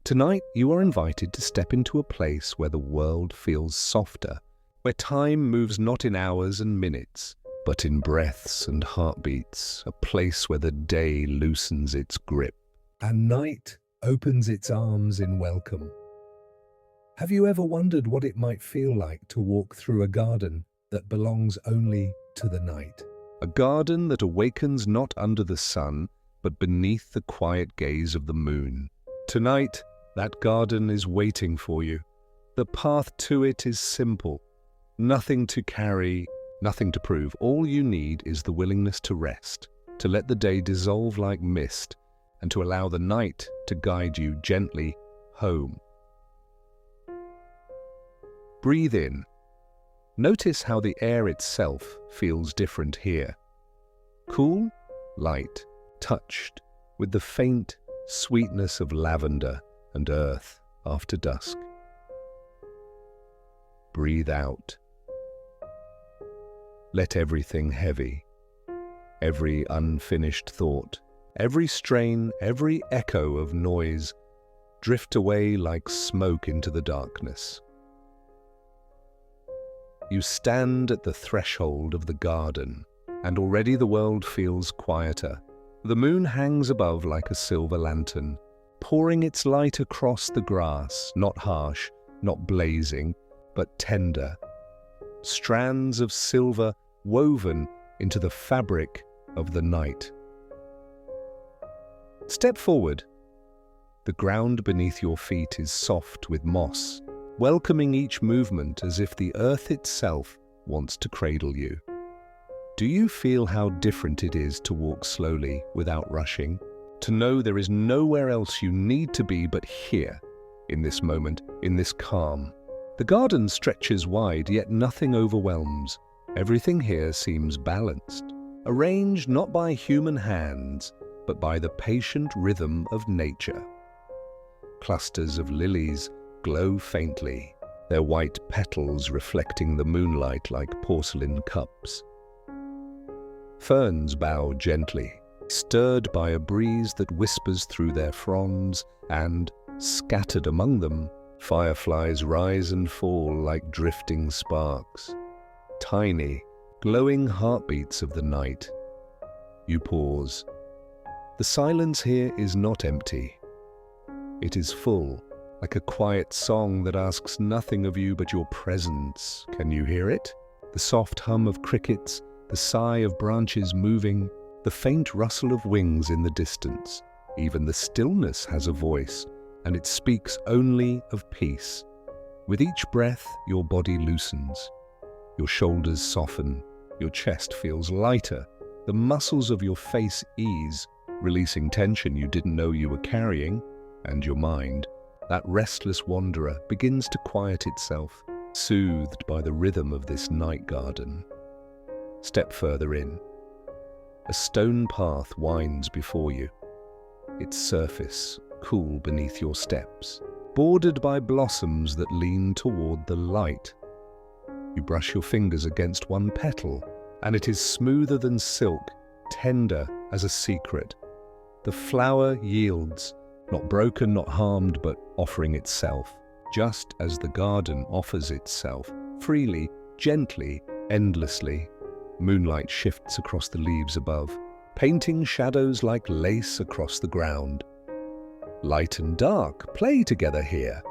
Tonight, you are invited to step into a place where the world feels softer, where time moves not in hours and minutes, but in breaths and heartbeats, a place where the day loosens its grip and night opens its arms in welcome. Have you ever wondered what it might feel like to walk through a garden that belongs only to the night? A garden that awakens not under the sun, but beneath the quiet gaze of the moon. Tonight, that garden is waiting for you. The path to it is simple. Nothing to carry, nothing to prove. All you need is the willingness to rest, to let the day dissolve like mist, and to allow the night to guide you gently home. Breathe in. Notice how the air itself feels different here. Cool, light, touched with the faint sweetness of lavender and earth after dusk. Breathe out. Let everything heavy, every unfinished thought, every strain, every echo of noise drift away like smoke into the darkness. You stand at the threshold of the garden, and already the world feels quieter. The moon hangs above like a silver lantern, pouring its light across the grass, not harsh, not blazing, but tender. Strands of silver woven into the fabric of the night. Step forward. The ground beneath your feet is soft with moss, welcoming each movement as if the earth itself wants to cradle you. Do you feel how different it is to walk slowly without rushing? To know there is nowhere else you need to be but here, in this moment, in this calm. The garden stretches wide, yet nothing overwhelms. Everything here seems balanced, arranged not by human hands, but by the patient rhythm of nature. Clusters of lilies glow faintly, their white petals reflecting the moonlight like porcelain cups. Ferns bow gently, stirred by a breeze that whispers through their fronds, and, scattered among them, fireflies rise and fall like drifting sparks. Tiny, glowing heartbeats of the night. You pause. The silence here is not empty. It is full, like a quiet song that asks nothing of you but your presence. Can you hear it? The soft hum of crickets, the sigh of branches moving, the faint rustle of wings in the distance. Even the stillness has a voice, and it speaks only of peace. With each breath, your body loosens. Your shoulders soften, your chest feels lighter, the muscles of your face ease, releasing tension you didn't know you were carrying, and your mind, that restless wanderer, begins to quiet itself, soothed by the rhythm of this night garden. Step further in. A stone path winds before you, its surface cool beneath your steps, bordered by blossoms that lean toward the light. You brush your fingers against one petal, and it is smoother than silk, tender as a secret. The flower yields, not broken, not harmed, but offering itself, just as the garden offers itself, freely, gently, endlessly. Moonlight shifts across the leaves above, painting shadows like lace across the ground. Light and dark play together here,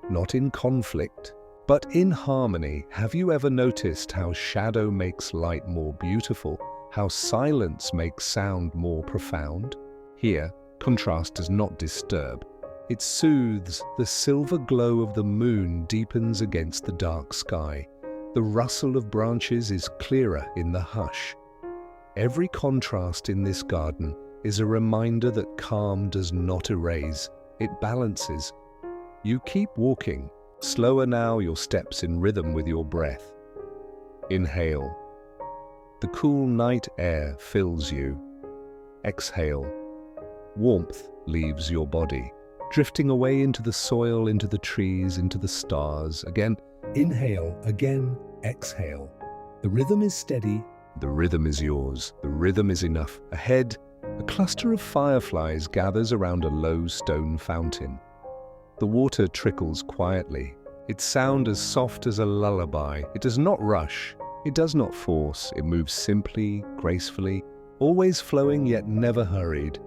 not in conflict, but in harmony. Have you ever noticed how shadow makes light more beautiful, how silence makes sound more profound? Here, contrast does not disturb. It soothes. The silver glow of the moon deepens against the dark sky. The rustle of branches is clearer in the hush. Every contrast in this garden is a reminder that calm does not erase, it balances. You keep walking, slower now, your steps in rhythm with your breath. Inhale. The cool night air fills you. Exhale. Warmth leaves your body, drifting away into the soil, into the trees, into the stars. Again, inhale, again, exhale. The rhythm is steady. The rhythm is yours. The rhythm is enough. Ahead, a cluster of fireflies gathers around a low stone fountain. The water trickles quietly, its sound as soft as a lullaby. It does not rush, it does not force, it moves simply, gracefully, always flowing yet never hurried.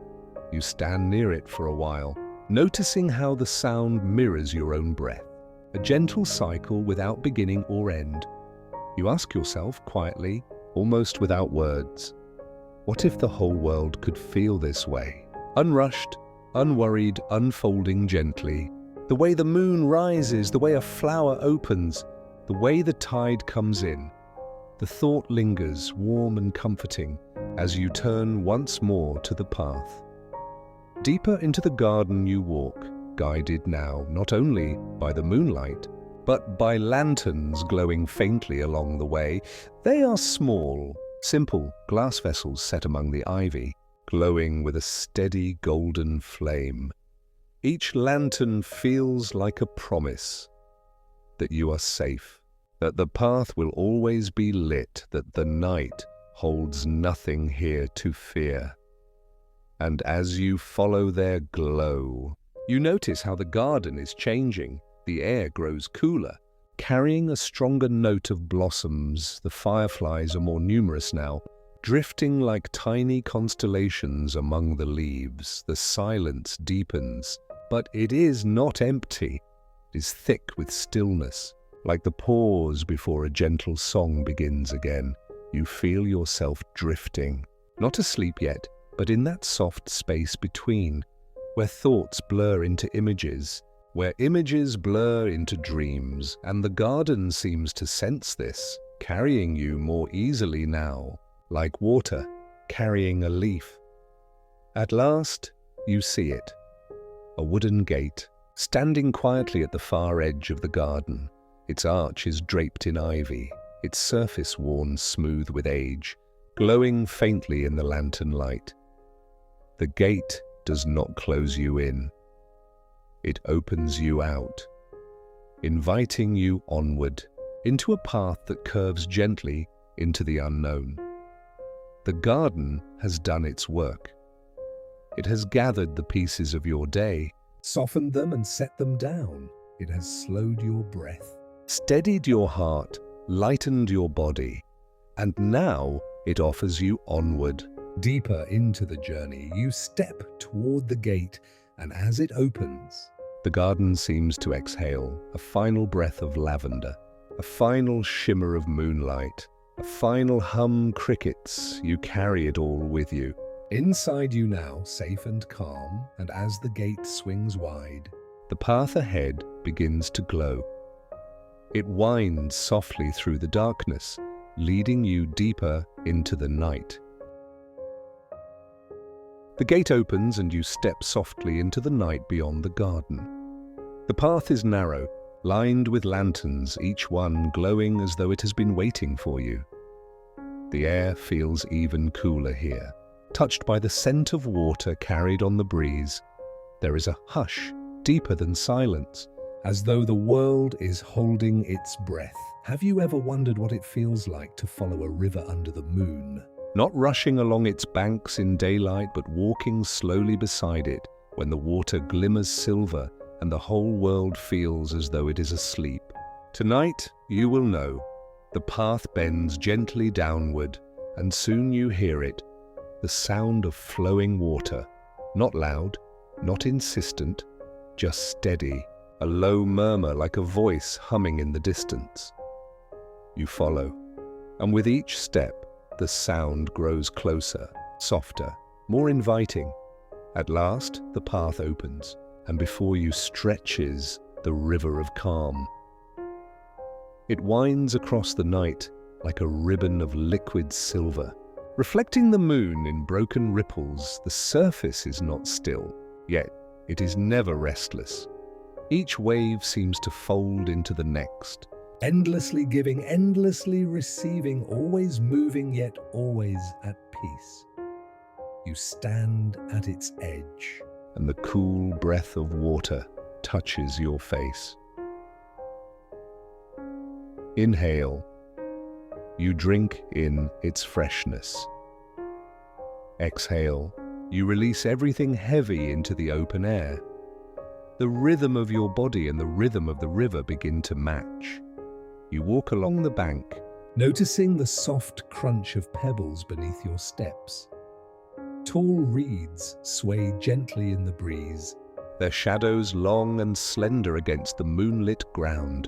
You stand near it for a while, noticing how the sound mirrors your own breath, a gentle cycle without beginning or end. You ask yourself quietly, almost without words, what if the whole world could feel this way? Unrushed, unworried, unfolding gently. The way the moon rises, the way a flower opens, the way the tide comes in. The thought lingers, warm and comforting, as you turn once more to the path. Deeper into the garden you walk, guided now not only by the moonlight, but by lanterns glowing faintly along the way. They are small, simple glass vessels set among the ivy, glowing with a steady golden flame. Each lantern feels like a promise that you are safe, that the path will always be lit, that the night holds nothing here to fear. And as you follow their glow, you notice how the garden is changing. The air grows cooler, carrying a stronger note of blossoms. The fireflies are more numerous now, drifting like tiny constellations among the leaves. The silence deepens, but it is not empty. It is thick with stillness, like the pause before a gentle song begins again. You feel yourself drifting, not asleep yet, but in that soft space between, where thoughts blur into images, where images blur into dreams, and the garden seems to sense this, carrying you more easily now, like water carrying a leaf. At last, you see it, a wooden gate, standing quietly at the far edge of the garden. Its arch is draped in ivy, its surface worn smooth with age, glowing faintly in the lantern light. The gate does not close you in. It opens you out, inviting you onward, into a path that curves gently into the unknown. The garden has done its work. It has gathered the pieces of your day, softened them and set them down. It has slowed your breath, steadied your heart, lightened your body, and now it offers you onward. Deeper into the journey, you step toward the gate, and as it opens, the garden seems to exhale a final breath of lavender, a final shimmer of moonlight, a final hum crickets. You carry it all with you. Inside you now, safe and calm, and as the gate swings wide, the path ahead begins to glow. It winds softly through the darkness, leading you deeper into the night. The gate opens and you step softly into the night beyond the garden. The path is narrow, lined with lanterns, each one glowing as though it has been waiting for you. The air feels even cooler here, touched by the scent of water carried on the breeze. There is a hush deeper than silence, as though the world is holding its breath. Have you ever wondered what it feels like to follow a river under the moon? Not rushing along its banks in daylight, but walking slowly beside it when the water glimmers silver and the whole world feels as though it is asleep. Tonight, you will know. The path bends gently downward, and soon you hear it, the sound of flowing water. Not loud, not insistent, just steady, a low murmur like a voice humming in the distance. You follow, and with each step, the sound grows closer, softer, more inviting. At last, the path opens, and before you stretches the river of calm. It winds across the night like a ribbon of liquid silver. Reflecting the moon in broken ripples, the surface is not still, yet it is never restless. Each wave seems to fold into the next, endlessly giving, endlessly receiving, always moving yet always at peace. You stand at its edge, and the cool breath of water touches your face. Inhale. You drink in its freshness. Exhale. You release everything heavy into the open air. The rhythm of your body and the rhythm of the river begin to match. You walk along the bank, noticing the soft crunch of pebbles beneath your steps. Tall reeds sway gently in the breeze, their shadows long and slender against the moonlit ground.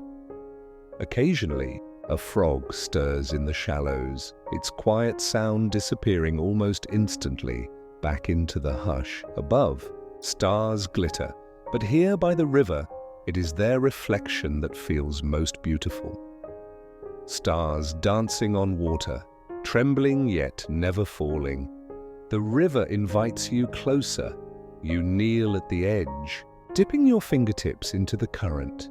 Occasionally, a frog stirs in the shallows, its quiet sound disappearing almost instantly back into the hush. Above, stars glitter, but here by the river, it is their reflection that feels most beautiful. Stars dancing on water, trembling yet never falling. The river invites you closer. You kneel at the edge, dipping your fingertips into the current.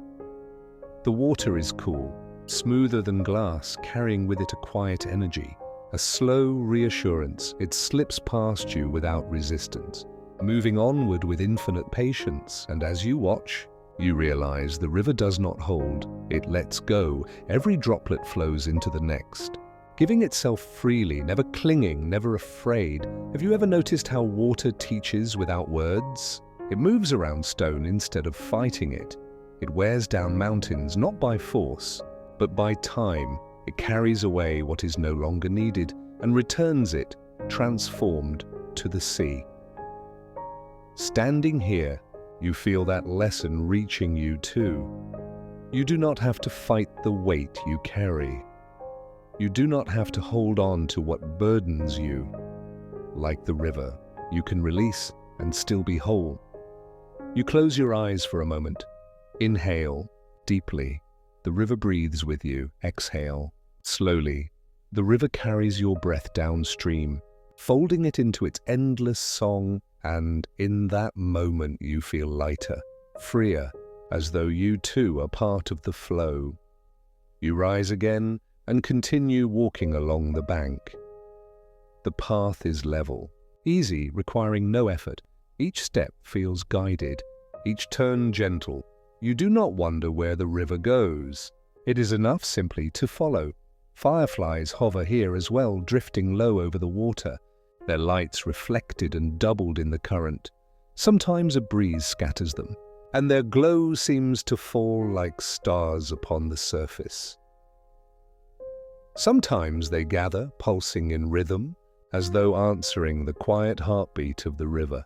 The water is cool, smoother than glass, carrying with it a quiet energy, a slow reassurance. It slips past you without resistance, moving onward with infinite patience. And as you watch, you realize the river does not hold, it lets go. Every droplet flows into the next, giving itself freely, never clinging, never afraid. Have you ever noticed how water teaches without words? It moves around stone instead of fighting it. It wears down mountains, not by force, but by time. It carries away what is no longer needed and returns it, transformed, to the sea. Standing here, you feel that lesson reaching you too. You do not have to fight the weight you carry. You do not have to hold on to what burdens you. Like the river, you can release and still be whole. You close your eyes for a moment. Inhale deeply. The river breathes with you. Exhale slowly. The river carries your breath downstream, folding it into its endless song, and in that moment you feel lighter, freer, as though you too are part of the flow. You rise again and continue walking along the bank. The path is level, easy, requiring no effort. Each step feels guided, each turn gentle. You do not wonder where the river goes. It is enough simply to follow. Fireflies hover here as well, drifting low over the water, their lights reflected and doubled in the current. Sometimes a breeze scatters them, and their glow seems to fall like stars upon the surface. Sometimes they gather, pulsing in rhythm, as though answering the quiet heartbeat of the river.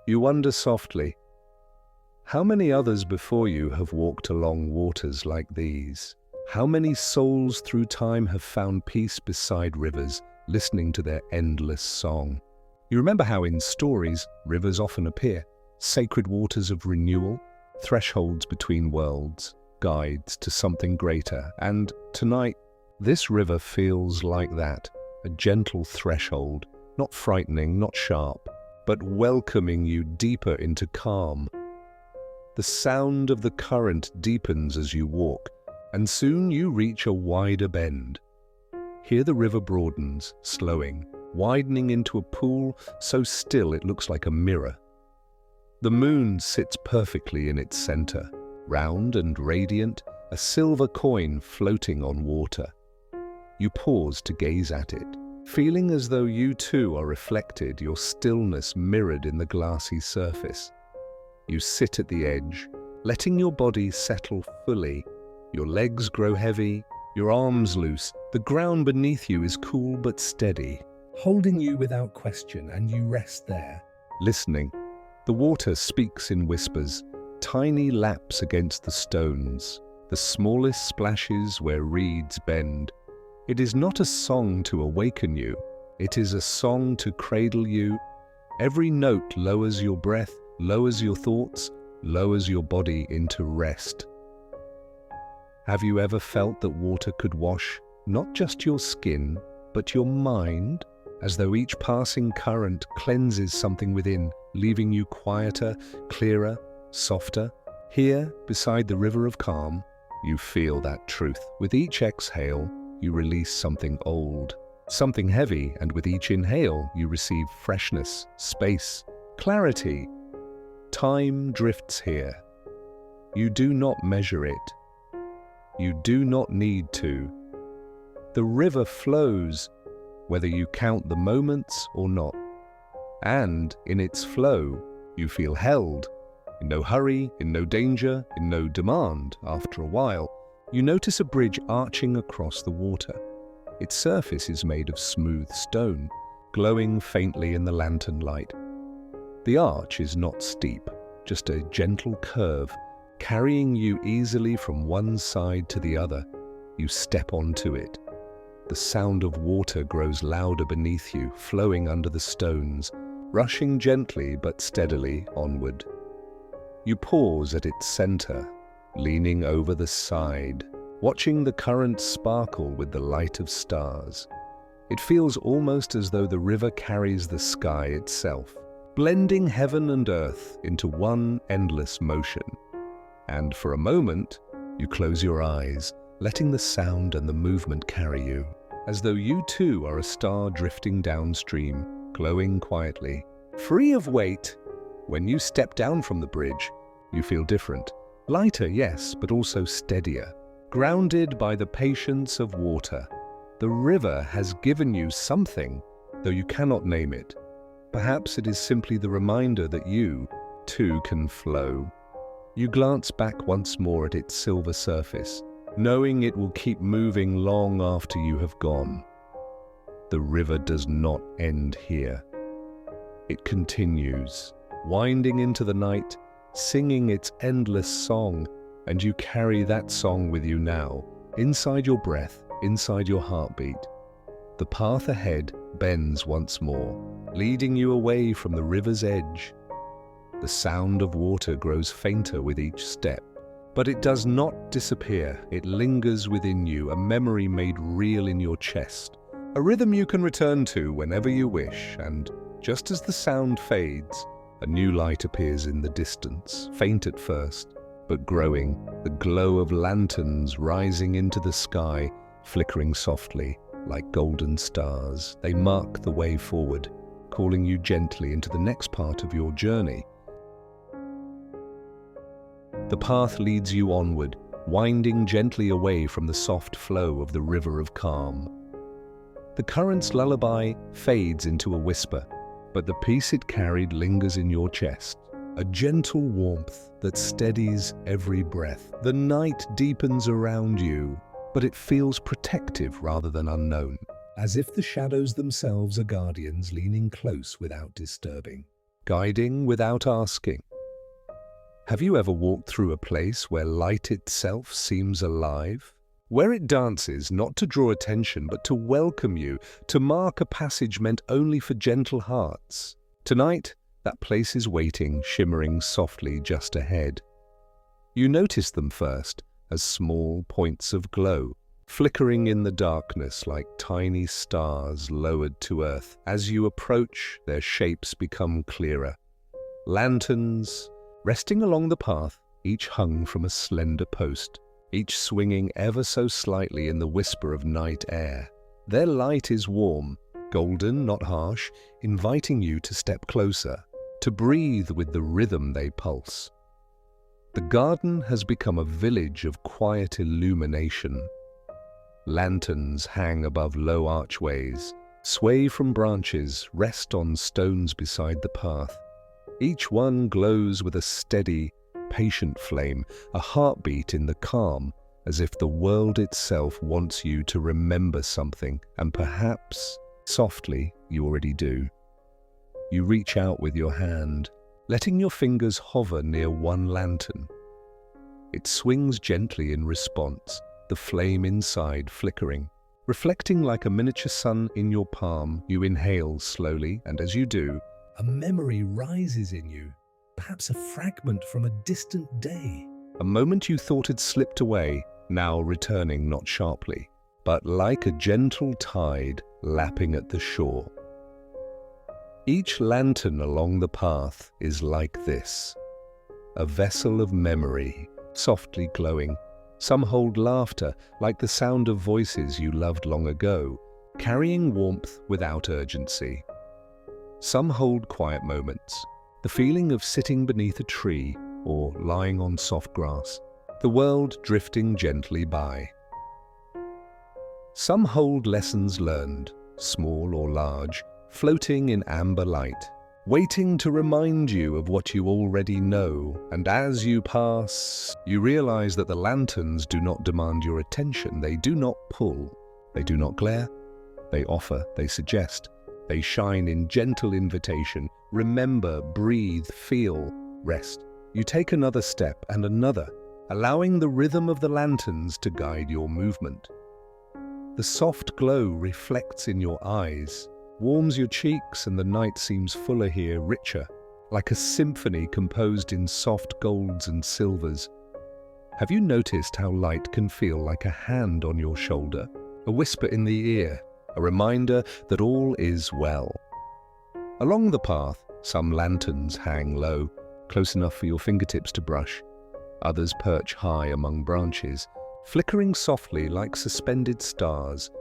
You wonder softly, how many others before you have walked along waters like these? How many souls through time have found peace beside rivers, listening to their endless song? You remember how in stories, rivers often appear, sacred waters of renewal, thresholds between worlds, guides to something greater. And tonight, this river feels like that, a gentle threshold, not frightening, not sharp, but welcoming you deeper into calm. The sound of the current deepens as you walk, and soon you reach a wider bend. Here the river broadens, slowing, widening into a pool so still it looks like a mirror. The moon sits perfectly in its center, round and radiant, a silver coin floating on water. You pause to gaze at it, feeling as though you too are reflected, your stillness mirrored in the glassy surface. You sit at the edge, letting your body settle fully. Your legs grow heavy, your arms loose. The ground beneath you is cool but steady, holding you without question, and you rest there, listening. The water speaks in whispers, tiny laps against the stones, the smallest splashes where reeds bend. It is not a song to awaken you, it is a song to cradle you. Every note lowers your breath, lowers your thoughts, lowers your body into rest. Have you ever felt that water could wash not just your skin, but your mind, as though each passing current cleanses something within, leaving you quieter, clearer, softer? Here, beside the river of calm, you feel that truth. With each exhale, you release something old, something heavy, and with each inhale, you receive freshness, space, clarity. Time drifts here. You do not measure it. You do not need to. The river flows, whether you count the moments or not. And in its flow, you feel held, In no hurry, in no danger, in no demand. After a while, you notice a bridge arching across the water. Its surface is made of smooth stone, glowing faintly in the lantern light. The arch is not steep, just a gentle curve, carrying you easily from one side to the other. You step onto it. The sound of water grows louder beneath you, flowing under the stones, rushing gently but steadily onward. You pause at its center, leaning over the side, watching the current sparkle with the light of stars. It feels almost as though the river carries the sky itself, blending heaven and earth into one endless motion. And for a moment, you close your eyes, letting the sound and the movement carry you, as though you too are a star drifting downstream, glowing quietly, free of weight. When you step down from the bridge, you feel different. Lighter, yes, but also steadier, grounded by the patience of water. The river has given you something, though you cannot name it. Perhaps it is simply the reminder that you, too, can flow. You glance back once more at its silver surface, knowing it will keep moving long after you have gone. The river does not end here. It continues, winding into the night, singing its endless song, and you carry that song with you now, inside your breath, inside your heartbeat. The path ahead bends once more, leading you away from the river's edge. The sound of water grows fainter with each step, but it does not disappear. It lingers within you, a memory made real in your chest, a rhythm you can return to whenever you wish. And just as the sound fades, a new light appears in the distance, faint at first, but growing, the glow of lanterns rising into the sky, flickering softly like golden stars. They mark the way forward, calling you gently into the next part of your journey. The path leads you onward, winding gently away from the soft flow of the river of calm. The current's lullaby fades into a whisper, but the peace it carried lingers in your chest, a gentle warmth that steadies every breath. The night deepens around you, but it feels protective rather than unknown, as if the shadows themselves are guardians leaning close without disturbing, guiding without asking. Have you ever walked through a place where light itself seems alive? Where it dances not to draw attention but to welcome you, to mark a passage meant only for gentle hearts? Tonight, that place is waiting, shimmering softly just ahead. You notice them first as small points of glow, flickering in the darkness like tiny stars lowered to earth. As you approach, their shapes become clearer. Lanterns, resting along the path, each hung from a slender post, each swinging ever so slightly in the whisper of night air. Their light is warm, golden, not harsh, inviting you to step closer, to breathe with the rhythm they pulse. The garden has become a village of quiet illumination. Lanterns hang above low archways, sway from branches, rest on stones beside the path. Each one glows with a steady, patient flame, a heartbeat in the calm, as if the world itself wants you to remember something, and perhaps, softly, you already do. You reach out with your hand, letting your fingers hover near one lantern. It swings gently in response, the flame inside flickering. Reflecting like a miniature sun in your palm, you inhale slowly, and as you do, a memory rises in you, perhaps a fragment from a distant day. A moment you thought had slipped away, now returning not sharply, but like a gentle tide lapping at the shore. Each lantern along the path is like this, a vessel of memory, softly glowing. Some hold laughter, like the sound of voices you loved long ago, carrying warmth without urgency. Some hold quiet moments, the feeling of sitting beneath a tree or lying on soft grass, the world drifting gently by. Some hold lessons learned, small or large, floating in amber light, waiting to remind you of what you already know, and as you pass, you realize that the lanterns do not demand your attention. They do not pull, they do not glare, they offer, they suggest, they shine in gentle invitation. Remember, breathe, feel, rest. You take another step and another, allowing the rhythm of the lanterns to guide your movement. The soft glow reflects in your eyes, warms your cheeks, and the night seems fuller here, richer, like a symphony composed in soft golds and silvers. Have you noticed how light can feel like a hand on your shoulder, a whisper in the ear, a reminder that all is well? Along the path, some lanterns hang low, close enough for your fingertips to brush. Others perch high among branches, flickering softly like suspended stars.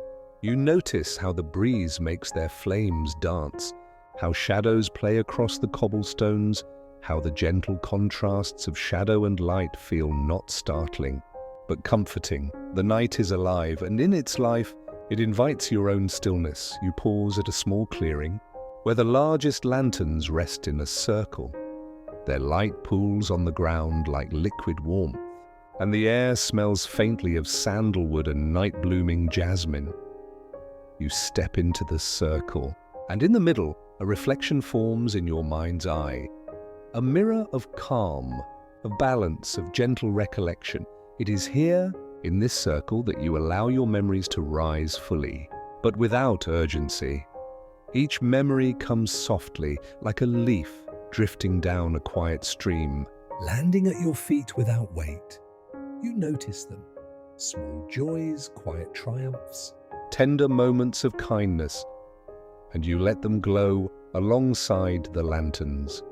You notice how the breeze makes their flames dance, how shadows play across the cobblestones, how the gentle contrasts of shadow and light feel not startling, but comforting. The night is alive, and in its life, it invites your own stillness. You pause at a small clearing, where the largest lanterns rest in a circle. Their light pools on the ground like liquid warmth, and the air smells faintly of sandalwood and night-blooming jasmine. You step into the circle, and in the middle, a reflection forms in your mind's eye. A mirror of calm, of balance, of gentle recollection. It is here, in this circle, that you allow your memories to rise fully, but without urgency. Each memory comes softly, like a leaf drifting down a quiet stream, landing at your feet without weight. You notice them, small joys, quiet triumphs, tender moments of kindness, and you let them glow alongside the lanterns.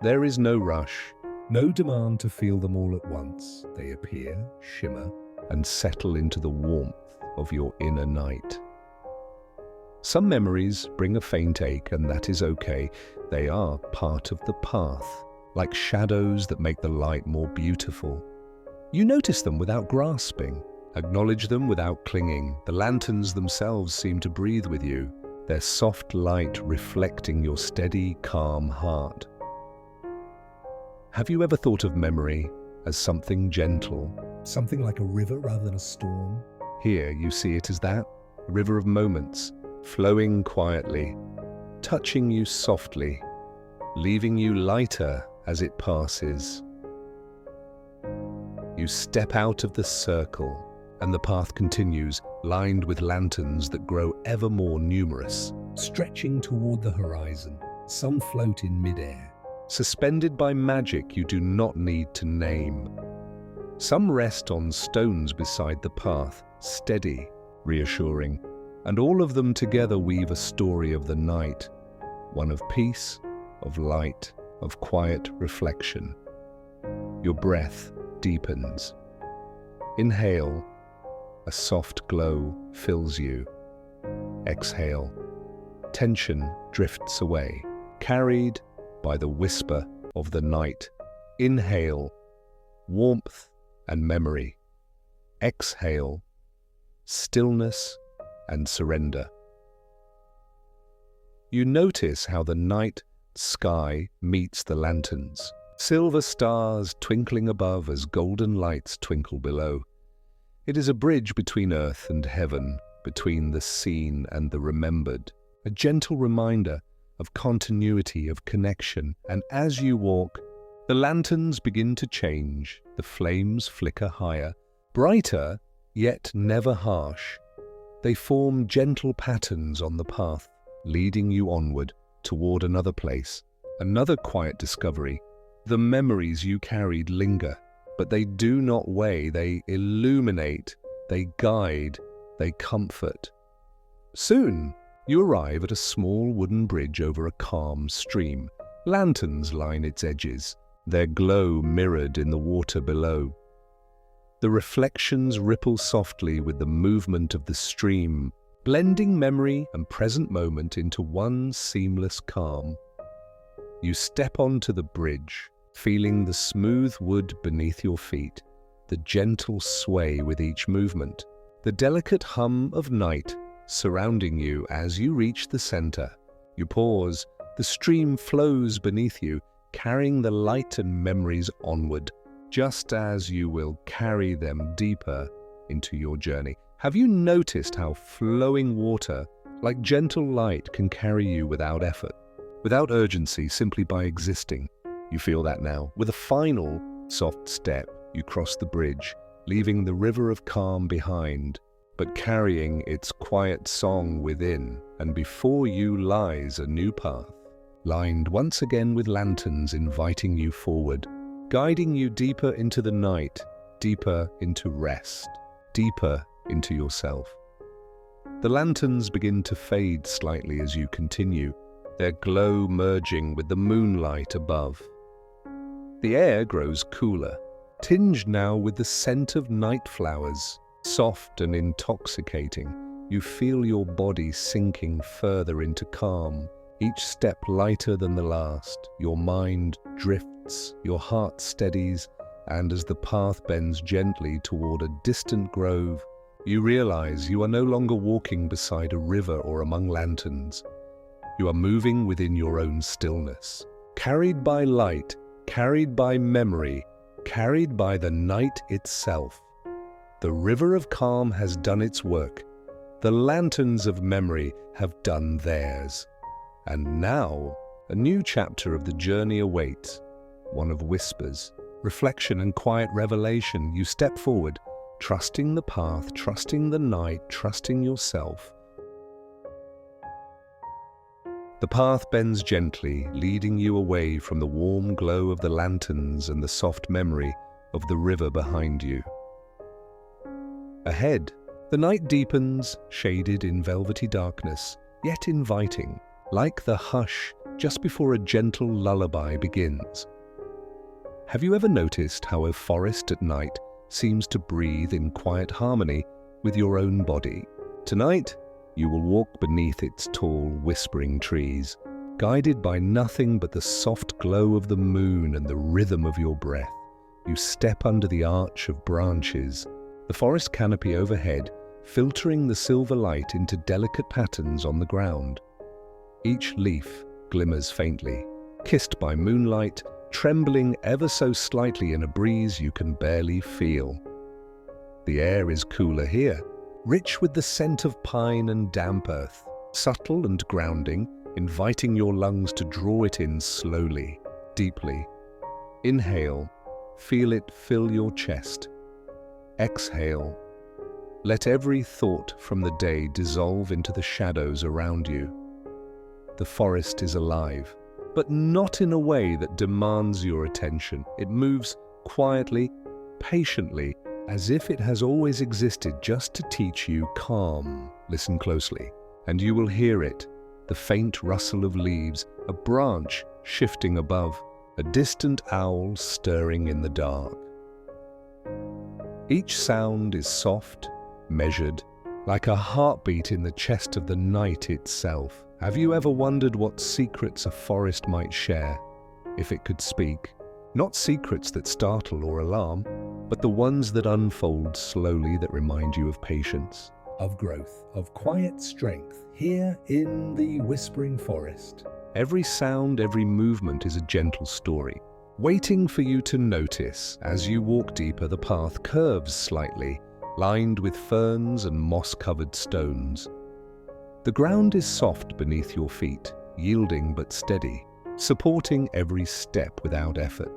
There is no rush, no demand to feel them all at once. They appear, shimmer, and settle into the warmth of your inner night. Some memories bring a faint ache, and that is okay. They are part of the path, like shadows that make the light more beautiful. You notice them without grasping, acknowledge them without clinging. The lanterns themselves seem to breathe with you, their soft light reflecting your steady, calm heart. Have you ever thought of memory as something gentle, something like a river rather than a storm? Here you see it as that, a river of moments, flowing quietly, touching you softly, leaving you lighter as it passes. You step out of the circle, and the path continues, lined with lanterns that grow ever more numerous, stretching toward the horizon. Some float in midair, suspended by magic you do not need to name. Some rest on stones beside the path, steady, reassuring, and all of them together weave a story of the night, one of peace, of light, of quiet reflection. Your breath deepens. Inhale, a soft glow fills you. Exhale, tension drifts away, carried by the whisper of the night. Inhale, warmth and memory. Exhale, stillness and surrender. You notice how the night sky meets the lanterns, silver stars twinkling above as golden lights twinkle below. It is a bridge between earth and heaven, between the seen and the remembered, a gentle reminder of continuity, of connection. And as you walk, the lanterns begin to change, the flames flicker higher, brighter, yet never harsh. They form gentle patterns on the path, leading you onward toward another place, another quiet discovery. The memories you carried linger, but they do not weigh. They illuminate, they guide, they comfort. Soon, you arrive at a small wooden bridge over a calm stream. Lanterns line its edges, their glow mirrored in the water below. The reflections ripple softly with the movement of the stream, blending memory and present moment into one seamless calm. You step onto the bridge, feeling the smooth wood beneath your feet, the gentle sway with each movement, the delicate hum of night surrounding you as you reach the center. You pause, The stream flows beneath you, carrying the light and memories onward, just as you will carry them deeper into your journey. Have you noticed how flowing water, like gentle light, can carry you without effort, without urgency, simply by existing? You feel that now. With a final soft step, you cross the bridge, leaving the river of calm behind, but carrying its quiet song within. And before you lies a new path, lined once again with lanterns inviting you forward, guiding you deeper into the night, deeper into rest, deeper into yourself. The lanterns begin to fade slightly as you continue, their glow merging with the moonlight above. The air grows cooler, tinged now with the scent of night flowers, soft and intoxicating. You feel your body sinking further into calm, each step lighter than the last. Your mind drifts, your heart steadies, and as the path bends gently toward a distant grove, you realize you are no longer walking beside a river or among lanterns. You are moving within your own stillness, carried by light, carried by memory, carried by the night itself. The river of calm has done its work. The lanterns of memory have done theirs. And now, a new chapter of the journey awaits, one of whispers, reflection and quiet revelation. You step forward, trusting the path, trusting the night, trusting yourself. The path bends gently, leading you away from the warm glow of the lanterns and the soft memory of the river behind you. Ahead, the night deepens, shaded in velvety darkness, yet inviting, like the hush just before a gentle lullaby begins. Have you ever noticed how a forest at night seems to breathe in quiet harmony with your own body? Tonight, you will walk beneath its tall, whispering trees, guided by nothing but the soft glow of the moon and the rhythm of your breath. You step under the arch of branches, the forest canopy overhead, filtering the silver light into delicate patterns on the ground. Each leaf glimmers faintly, kissed by moonlight, trembling ever so slightly in a breeze you can barely feel. The air is cooler here, rich with the scent of pine and damp earth, subtle and grounding, inviting your lungs to draw it in slowly, deeply. Inhale, feel it fill your chest. Exhale. Let every thought from the day dissolve into the shadows around you. The forest is alive, but not in a way that demands your attention. It moves quietly, patiently, as if it has always existed just to teach you calm. Listen closely, and you will hear it, the faint rustle of leaves, a branch shifting above, a distant owl stirring in the dark. Each sound is soft, measured, like a heartbeat in the chest of the night itself. Have you ever wondered what secrets a forest might share, if it could speak? Not secrets that startle or alarm, but the ones that unfold slowly, that remind you of patience, of growth, of quiet strength, here in the whispering forest. Every sound, every movement is a gentle story, waiting for you to notice. As you walk deeper, the path curves slightly, lined with ferns and moss-covered stones. The ground is soft beneath your feet, yielding but steady, supporting every step without effort.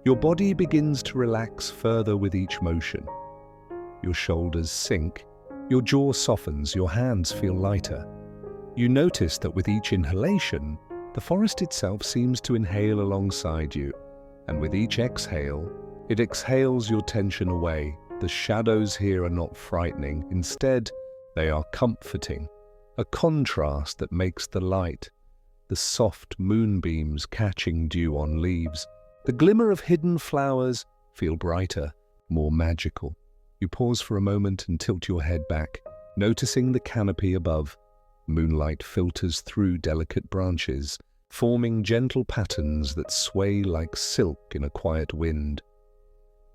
Your body begins to relax further with each motion. Your shoulders sink, your jaw softens, your hands feel lighter. You notice that with each inhalation, the forest itself seems to inhale alongside you, and with each exhale, it exhales your tension away. The shadows here are not frightening. Instead, they are comforting, a contrast that makes the light, the soft moonbeams catching dew on leaves, the glimmer of hidden flowers feel brighter, more magical. You pause for a moment and tilt your head back, noticing the canopy above. Moonlight filters through delicate branches, forming gentle patterns that sway like silk in a quiet wind.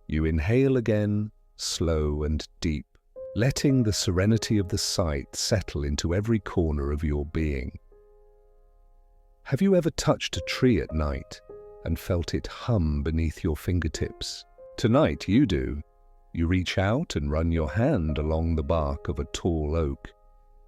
You inhale again, slow and deep, letting the serenity of the sight settle into every corner of your being. Have you ever touched a tree at night and felt it hum beneath your fingertips? Tonight you do. You reach out and run your hand along the bark of a tall oak.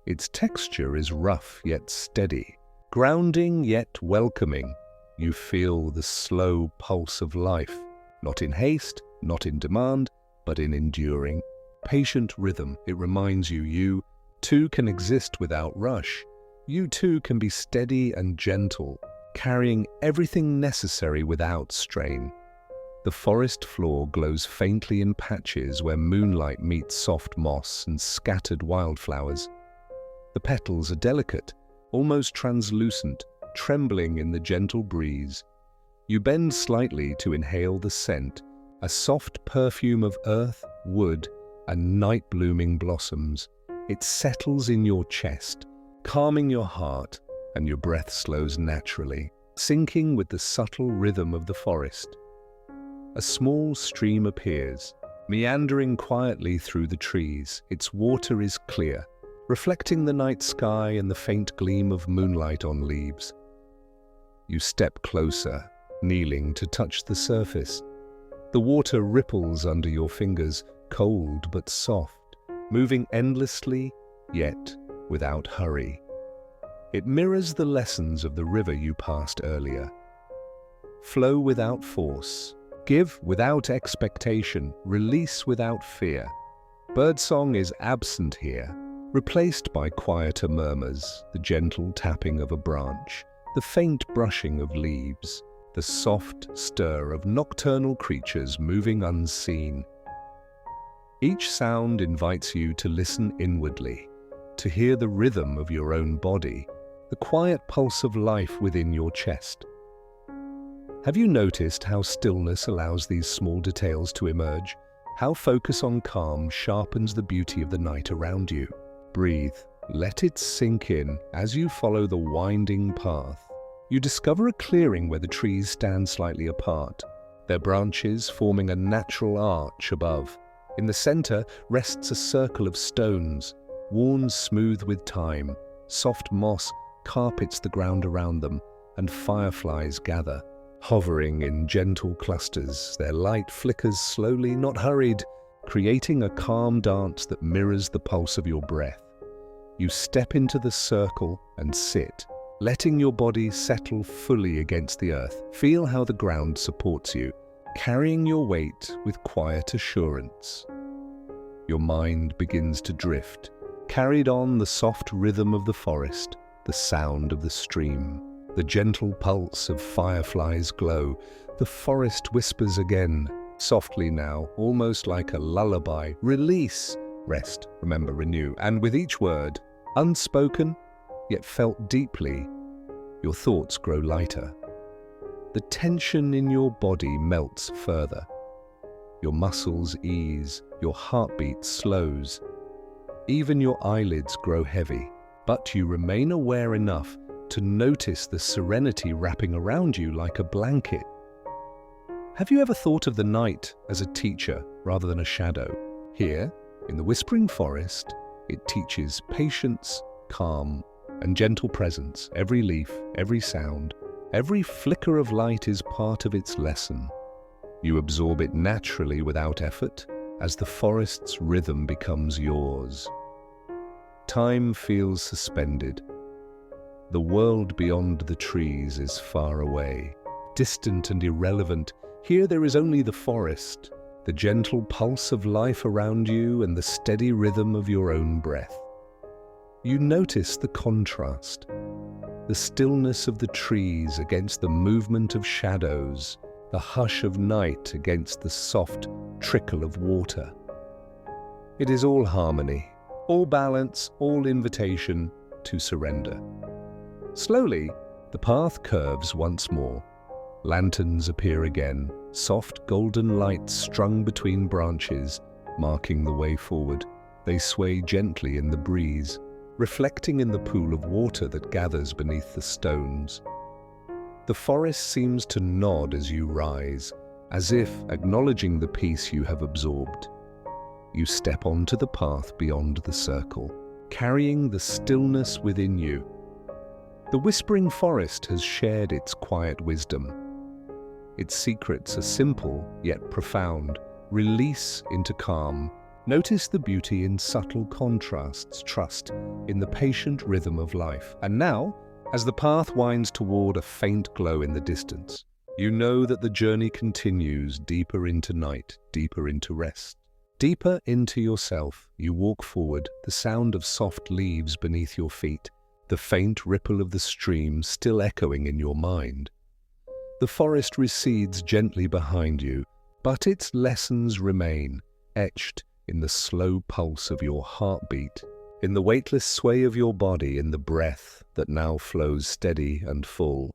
Its texture is rough yet steady, grounding yet welcoming. You feel the slow pulse of life, not in haste, not in demand, but in enduring, patient rhythm. It reminds you, you too can exist without rush. You too can be steady and gentle, carrying everything necessary without strain. The forest floor glows faintly in patches where moonlight meets soft moss and scattered wildflowers. The petals are delicate, almost translucent, trembling in the gentle breeze. You bend slightly to inhale the scent, a soft perfume of earth, wood, and night-blooming blossoms. It settles in your chest, calming your heart, and your breath slows naturally, syncing with the subtle rhythm of the forest. A small stream appears, meandering quietly through the trees. Its water is clear, reflecting the night sky and the faint gleam of moonlight on leaves. You step closer, kneeling to touch the surface. The water ripples under your fingers, cold but soft, moving endlessly, yet without hurry. It mirrors the lessons of the river you passed earlier. Flow without force, give without expectation, release without fear. Birdsong is absent here, replaced by quieter murmurs, the gentle tapping of a branch, the faint brushing of leaves, the soft stir of nocturnal creatures moving unseen. Each sound invites you to listen inwardly, to hear the rhythm of your own body, the quiet pulse of life within your chest. Have you noticed how stillness allows these small details to emerge? How focus on calm sharpens the beauty of the night around you? Breathe, let it sink in as you follow the winding path. You discover a clearing where the trees stand slightly apart, their branches forming a natural arch above. In the center rests a circle of stones, worn smooth with time. Soft moss carpets the ground around them, and fireflies gather, hovering in gentle clusters. Their light flickers slowly, not hurried, creating a calm dance that mirrors the pulse of your breath. You step into the circle and sit, letting your body settle fully against the earth. Feel how the ground supports you, carrying your weight with quiet assurance. Your mind begins to drift, carried on the soft rhythm of the forest, the sound of the stream, the gentle pulse of fireflies' glow. The forest whispers again, softly now, almost like a lullaby. Release, rest, remember, renew. And with each word, unspoken, yet felt deeply, your thoughts grow lighter. The tension in your body melts further. Your muscles ease, your heartbeat slows. Even your eyelids grow heavy, but you remain aware enough to notice the serenity wrapping around you like a blanket. Have you ever thought of the night as a teacher rather than a shadow? Here, in the whispering forest, it teaches patience, calm, and gentle presence. Every leaf, every sound, every flicker of light is part of its lesson. You absorb it naturally without effort, as the forest's rhythm becomes yours. Time feels suspended. The world beyond the trees is far away, distant and irrelevant. Here there is only the forest, the gentle pulse of life around you, and the steady rhythm of your own breath. You notice the contrast, the stillness of the trees against the movement of shadows, the hush of night against the soft trickle of water. It is all harmony, all balance, all invitation to surrender. Slowly, the path curves once more. Lanterns appear again, soft golden lights strung between branches, marking the way forward. They sway gently in the breeze, reflecting in the pool of water that gathers beneath the stones. The forest seems to nod as you rise, as if acknowledging the peace you have absorbed. You step onto the path beyond the circle, carrying the stillness within you. The whispering forest has shared its quiet wisdom. Its secrets are simple yet profound. Release into calm. Notice the beauty in subtle contrasts. Trust in the patient rhythm of life. And now, as the path winds toward a faint glow in the distance, you know that the journey continues deeper into night, deeper into rest. Deeper into yourself, you walk forward, the sound of soft leaves beneath your feet, the faint ripple of the stream still echoing in your mind. The forest recedes gently behind you, but its lessons remain, etched in the slow pulse of your heartbeat, in the weightless sway of your body, in the breath that now flows steady and full.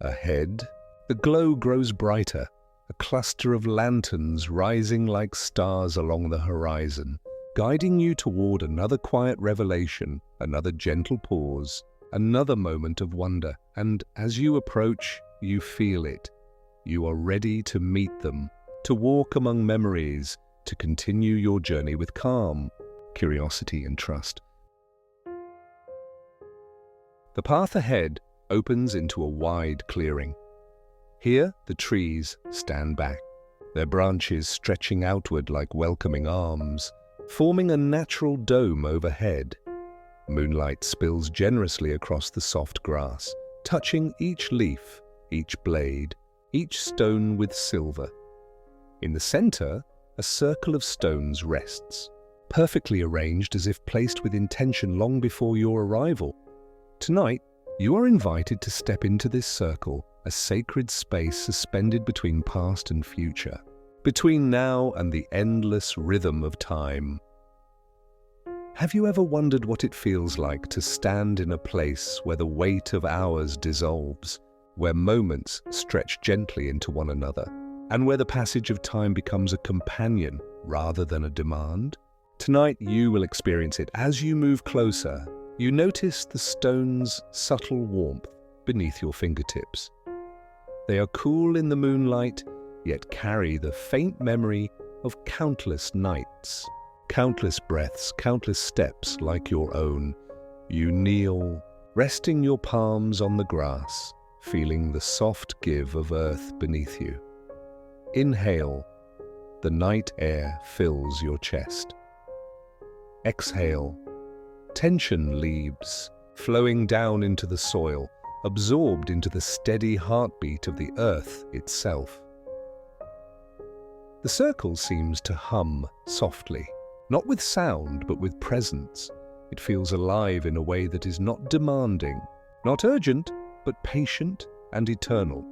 Ahead, the glow grows brighter, a cluster of lanterns rising like stars along the horizon, guiding you toward another quiet revelation, another gentle pause, another moment of wonder. And as you approach, you feel it. You are ready to meet them, to walk among memories, to continue your journey with calm, curiosity, and trust. The path ahead opens into a wide clearing. Here, the trees stand back, their branches stretching outward like welcoming arms, forming a natural dome overhead. Moonlight spills generously across the soft grass, touching each leaf, each blade, each stone with silver. In the center, a circle of stones rests, perfectly arranged as if placed with intention long before your arrival. Tonight, you are invited to step into this circle, a sacred space suspended between past and future, between now and the endless rhythm of time. Have you ever wondered what it feels like to stand in a place where the weight of hours dissolves, where moments stretch gently into one another, and where the passage of time becomes a companion rather than a demand? Tonight you will experience it. As you move closer, you notice the stone's subtle warmth beneath your fingertips. They are cool in the moonlight, yet carry the faint memory of countless nights, countless breaths, countless steps like your own. You kneel, resting your palms on the grass, feeling the soft give of earth beneath you. Inhale, the night air fills your chest. Exhale, tension leaves, flowing down into the soil, absorbed into the steady heartbeat of the earth itself. The circle seems to hum softly, not with sound but with presence. It feels alive in a way that is not demanding, not urgent, but patient and eternal.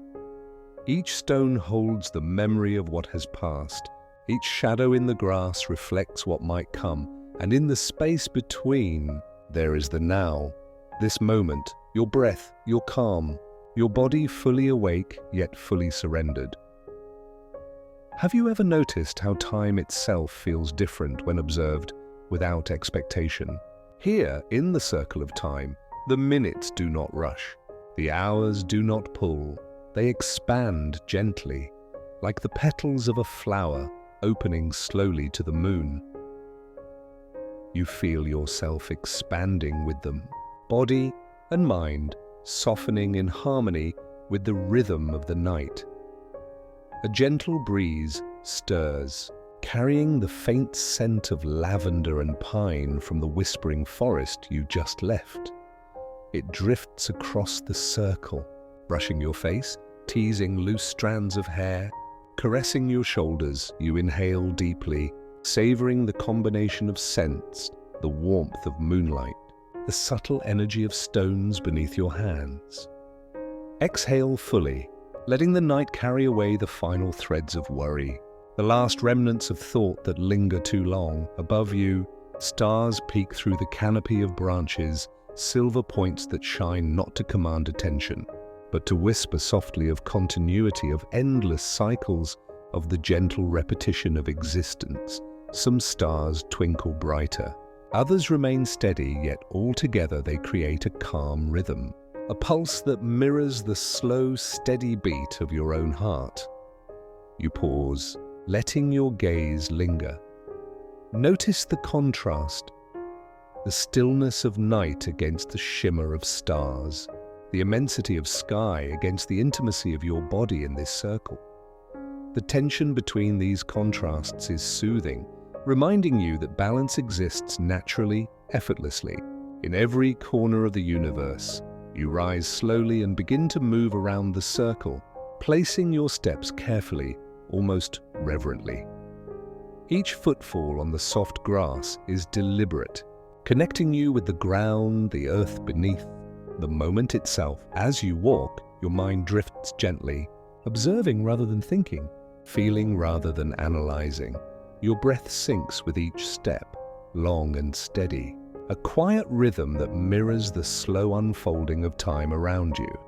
Each stone holds the memory of what has passed. Each shadow in the grass reflects what might come, and in the space between, there is the now, this moment, your breath, your calm, your body fully awake yet fully surrendered. Have you ever noticed how time itself feels different when observed without expectation? Here, in the circle of time, the minutes do not rush, the hours do not pull. They expand gently, like the petals of a flower opening slowly to the moon. You feel yourself expanding with them, body and mind softening in harmony with the rhythm of the night. A gentle breeze stirs, carrying the faint scent of lavender and pine from the whispering forest you just left. It drifts across the circle, brushing your face, teasing loose strands of hair, caressing your shoulders. You inhale deeply, savoring the combination of scents, the warmth of moonlight, the subtle energy of stones beneath your hands. Exhale fully, letting the night carry away the final threads of worry, the last remnants of thought that linger too long. Above you, stars peek through the canopy of branches, silver points that shine not to command attention, but to whisper softly of continuity, of endless cycles, of the gentle repetition of existence. Some stars twinkle brighter, others remain steady, yet altogether they create a calm rhythm, a pulse that mirrors the slow, steady beat of your own heart. You pause, letting your gaze linger. Notice the contrast, the stillness of night against the shimmer of stars, the immensity of sky against the intimacy of your body in this circle. The tension between these contrasts is soothing, reminding you that balance exists naturally, effortlessly. In every corner of the universe, you rise slowly and begin to move around the circle, placing your steps carefully, almost reverently. Each footfall on the soft grass is deliberate, connecting you with the ground, the earth beneath, the moment itself. As you walk, your mind drifts gently, observing rather than thinking, feeling rather than analyzing. Your breath sinks with each step, long and steady, a quiet rhythm that mirrors the slow unfolding of time around you.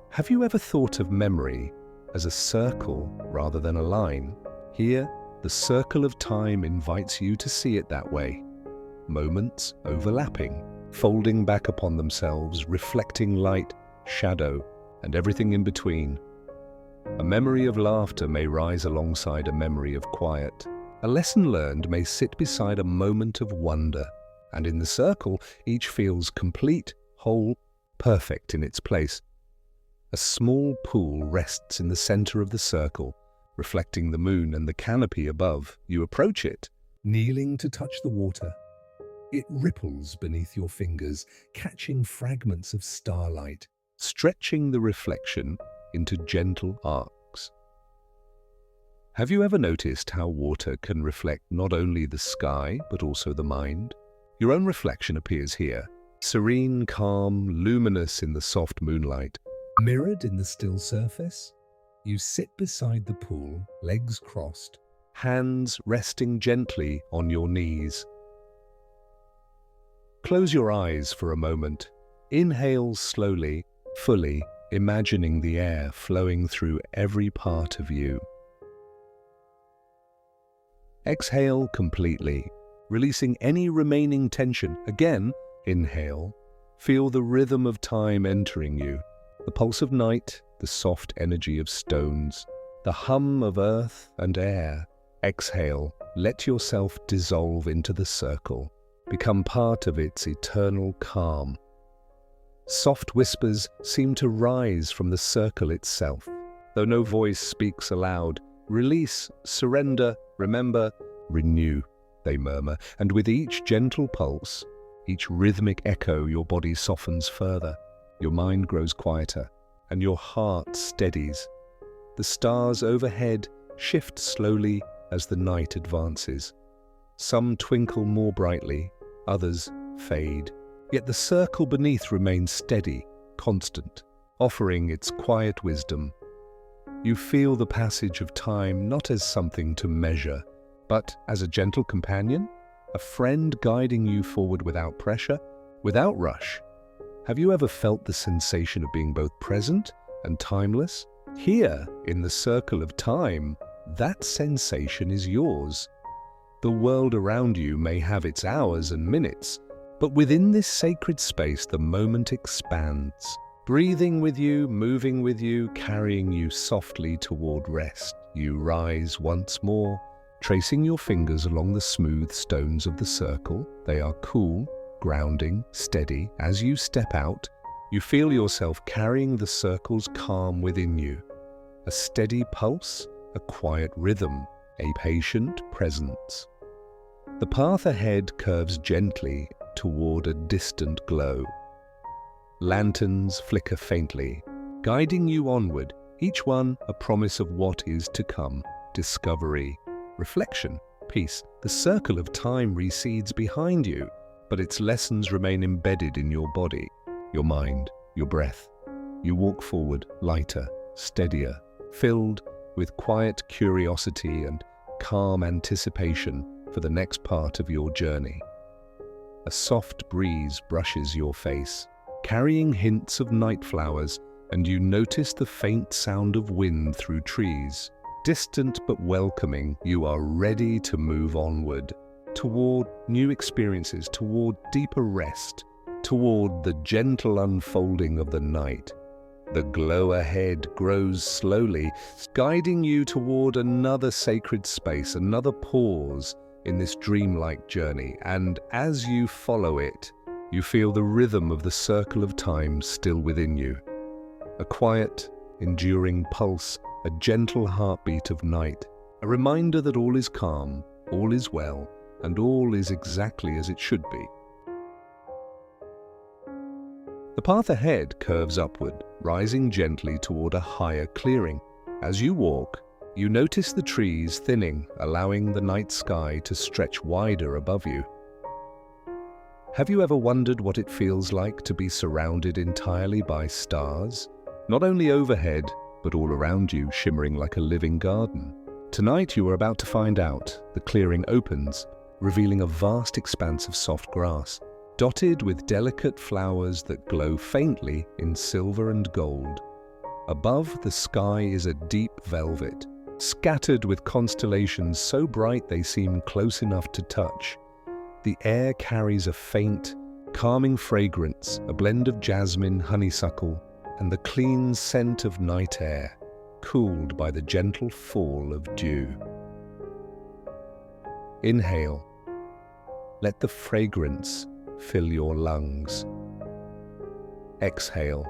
Have you ever thought of memory as a circle rather than a line? Here, the circle of time invites you to see it that way. Moments overlapping, folding back upon themselves, reflecting light, shadow, and everything in between. A memory of laughter may rise alongside a memory of quiet. A lesson learned may sit beside a moment of wonder, and in the circle, each feels complete, whole, perfect in its place. A small pool rests in the center of the circle, reflecting the moon and the canopy above. You approach it, kneeling to touch the water. It ripples beneath your fingers, catching fragments of starlight, stretching the reflection into gentle arcs. Have you ever noticed how water can reflect not only the sky, but also the mind? Your own reflection appears here, serene, calm, luminous in the soft moonlight. Mirrored in the still surface, you sit beside the pool, legs crossed, hands resting gently on your knees. Close your eyes for a moment. Inhale slowly, fully, imagining the air flowing through every part of you. Exhale completely, releasing any remaining tension. Again, inhale. Feel the rhythm of time entering you, the pulse of night, the soft energy of stones, the hum of earth and air. Exhale, let yourself dissolve into the circle, become part of its eternal calm. Soft whispers seem to rise from the circle itself. Though no voice speaks aloud, release, surrender, remember, renew, they murmur, and with each gentle pulse, each rhythmic echo, your body softens further, your mind grows quieter, and your heart steadies. The stars overhead shift slowly as the night advances. Some twinkle more brightly, others fade. Yet the circle beneath remains steady, constant, offering its quiet wisdom. You feel the passage of time not as something to measure, but as a gentle companion, a friend guiding you forward without pressure, without rush. Have you ever felt the sensation of being both present and timeless? Here, in the circle of time, that sensation is yours. The world around you may have its hours and minutes, but within this sacred space, the moment expands, breathing with you, moving with you, carrying you softly toward rest. You rise once more, tracing your fingers along the smooth stones of the circle. They are cool, grounding, steady. As you step out, you feel yourself carrying the circle's calm within you. A steady pulse, a quiet rhythm, a patient presence. The path ahead curves gently toward a distant glow. Lanterns flicker faintly, guiding you onward, each one a promise of what is to come, discovery, reflection, peace. The circle of time recedes behind you, but its lessons remain embedded in your body, your mind, your breath. You walk forward, lighter, steadier, filled with quiet curiosity and calm anticipation for the next part of your journey. A soft breeze brushes your face, carrying hints of night flowers, and you notice the faint sound of wind through trees. Distant but welcoming, you are ready to move onward, toward new experiences, toward deeper rest, toward the gentle unfolding of the night. The glow ahead grows slowly, guiding you toward another sacred space, another pause in this dreamlike journey. And as you follow it, You feel the rhythm of the circle of time still within you. A quiet, enduring pulse, a gentle heartbeat of night. A reminder that all is calm, all is well, and all is exactly as it should be. The path ahead curves upward, rising gently toward a higher clearing. As you walk, you notice the trees thinning, allowing the night sky to stretch wider above you. Have you ever wondered what it feels like to be surrounded entirely by stars? Not only overhead, but all around you, shimmering like a living garden. Tonight you are about to find out. The clearing opens, revealing a vast expanse of soft grass, dotted with delicate flowers that glow faintly in silver and gold. Above, the sky is a deep velvet, scattered with constellations so bright they seem close enough to touch. The air carries a faint, calming fragrance, a blend of jasmine, honeysuckle, and the clean scent of night air, cooled by the gentle fall of dew. Inhale. Let the fragrance fill your lungs. Exhale.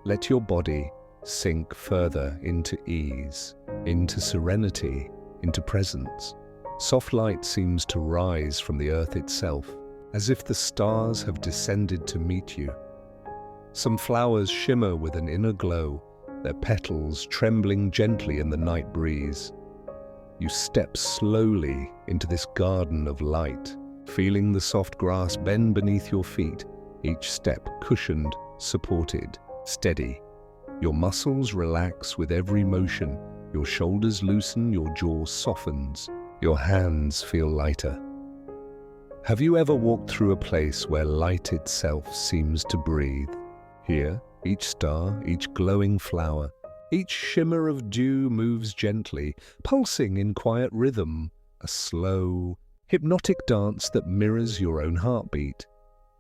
Let your body sink further into ease, into serenity, into presence. Soft light seems to rise from the earth itself, as if the stars have descended to meet you. Some flowers shimmer with an inner glow, their petals trembling gently in the night breeze. You step slowly into this garden of light, feeling the soft grass bend beneath your feet, each step cushioned, supported, steady. Your muscles relax with every motion, your shoulders loosen, your jaw softens, your hands feel lighter. Have you ever walked through a place where light itself seems to breathe? Here, each star, each glowing flower, each shimmer of dew moves gently, pulsing in quiet rhythm, a slow, hypnotic dance that mirrors your own heartbeat.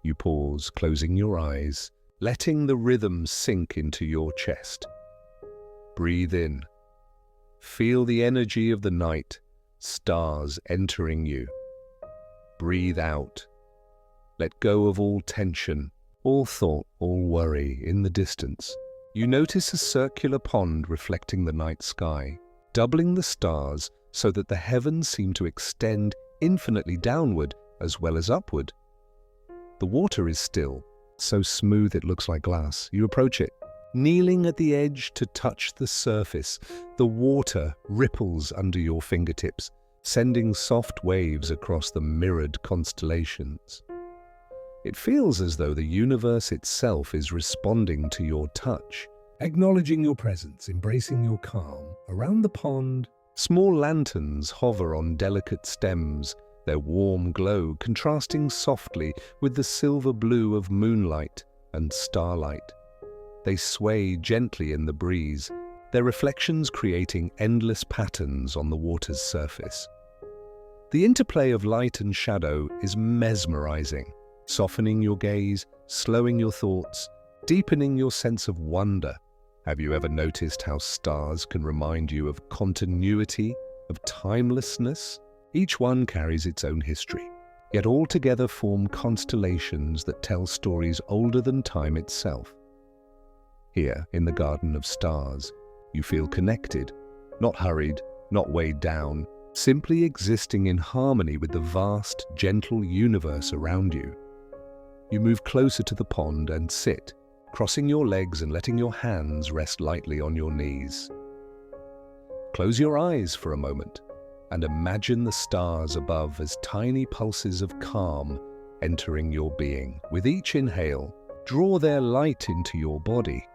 You pause, closing your eyes, letting the rhythm sink into your chest. Breathe in. Feel the energy of the night, stars entering you. Breathe out. Let go of all tension, all thought, all worry in the distance. You notice a circular pond reflecting the night sky, doubling the stars so that the heavens seem to extend infinitely downward as well as upward. The water is still, so smooth it looks like glass. You approach it, kneeling at the edge to touch the surface. The water ripples under your fingertips, sending soft waves across the mirrored constellations. It feels as though the universe itself is responding to your touch, acknowledging your presence, embracing your calm. Around the pond, small lanterns hover on delicate stems, their warm glow contrasting softly with the silver blue of moonlight and starlight. They sway gently in the breeze, their reflections creating endless patterns on the water's surface. The interplay of light and shadow is mesmerizing, softening your gaze, slowing your thoughts, deepening your sense of wonder. Have you ever noticed how stars can remind you of continuity, of timelessness? Each one carries its own history, yet all together form constellations that tell stories older than time itself. Here, in the Garden of Stars, you feel connected, not hurried, not weighed down, simply existing in harmony with the vast, gentle universe around you. You move closer to the pond and sit, crossing your legs and letting your hands rest lightly on your knees. Close your eyes for a moment and imagine the stars above as tiny pulses of calm entering your being. With each inhale, draw their light into your body.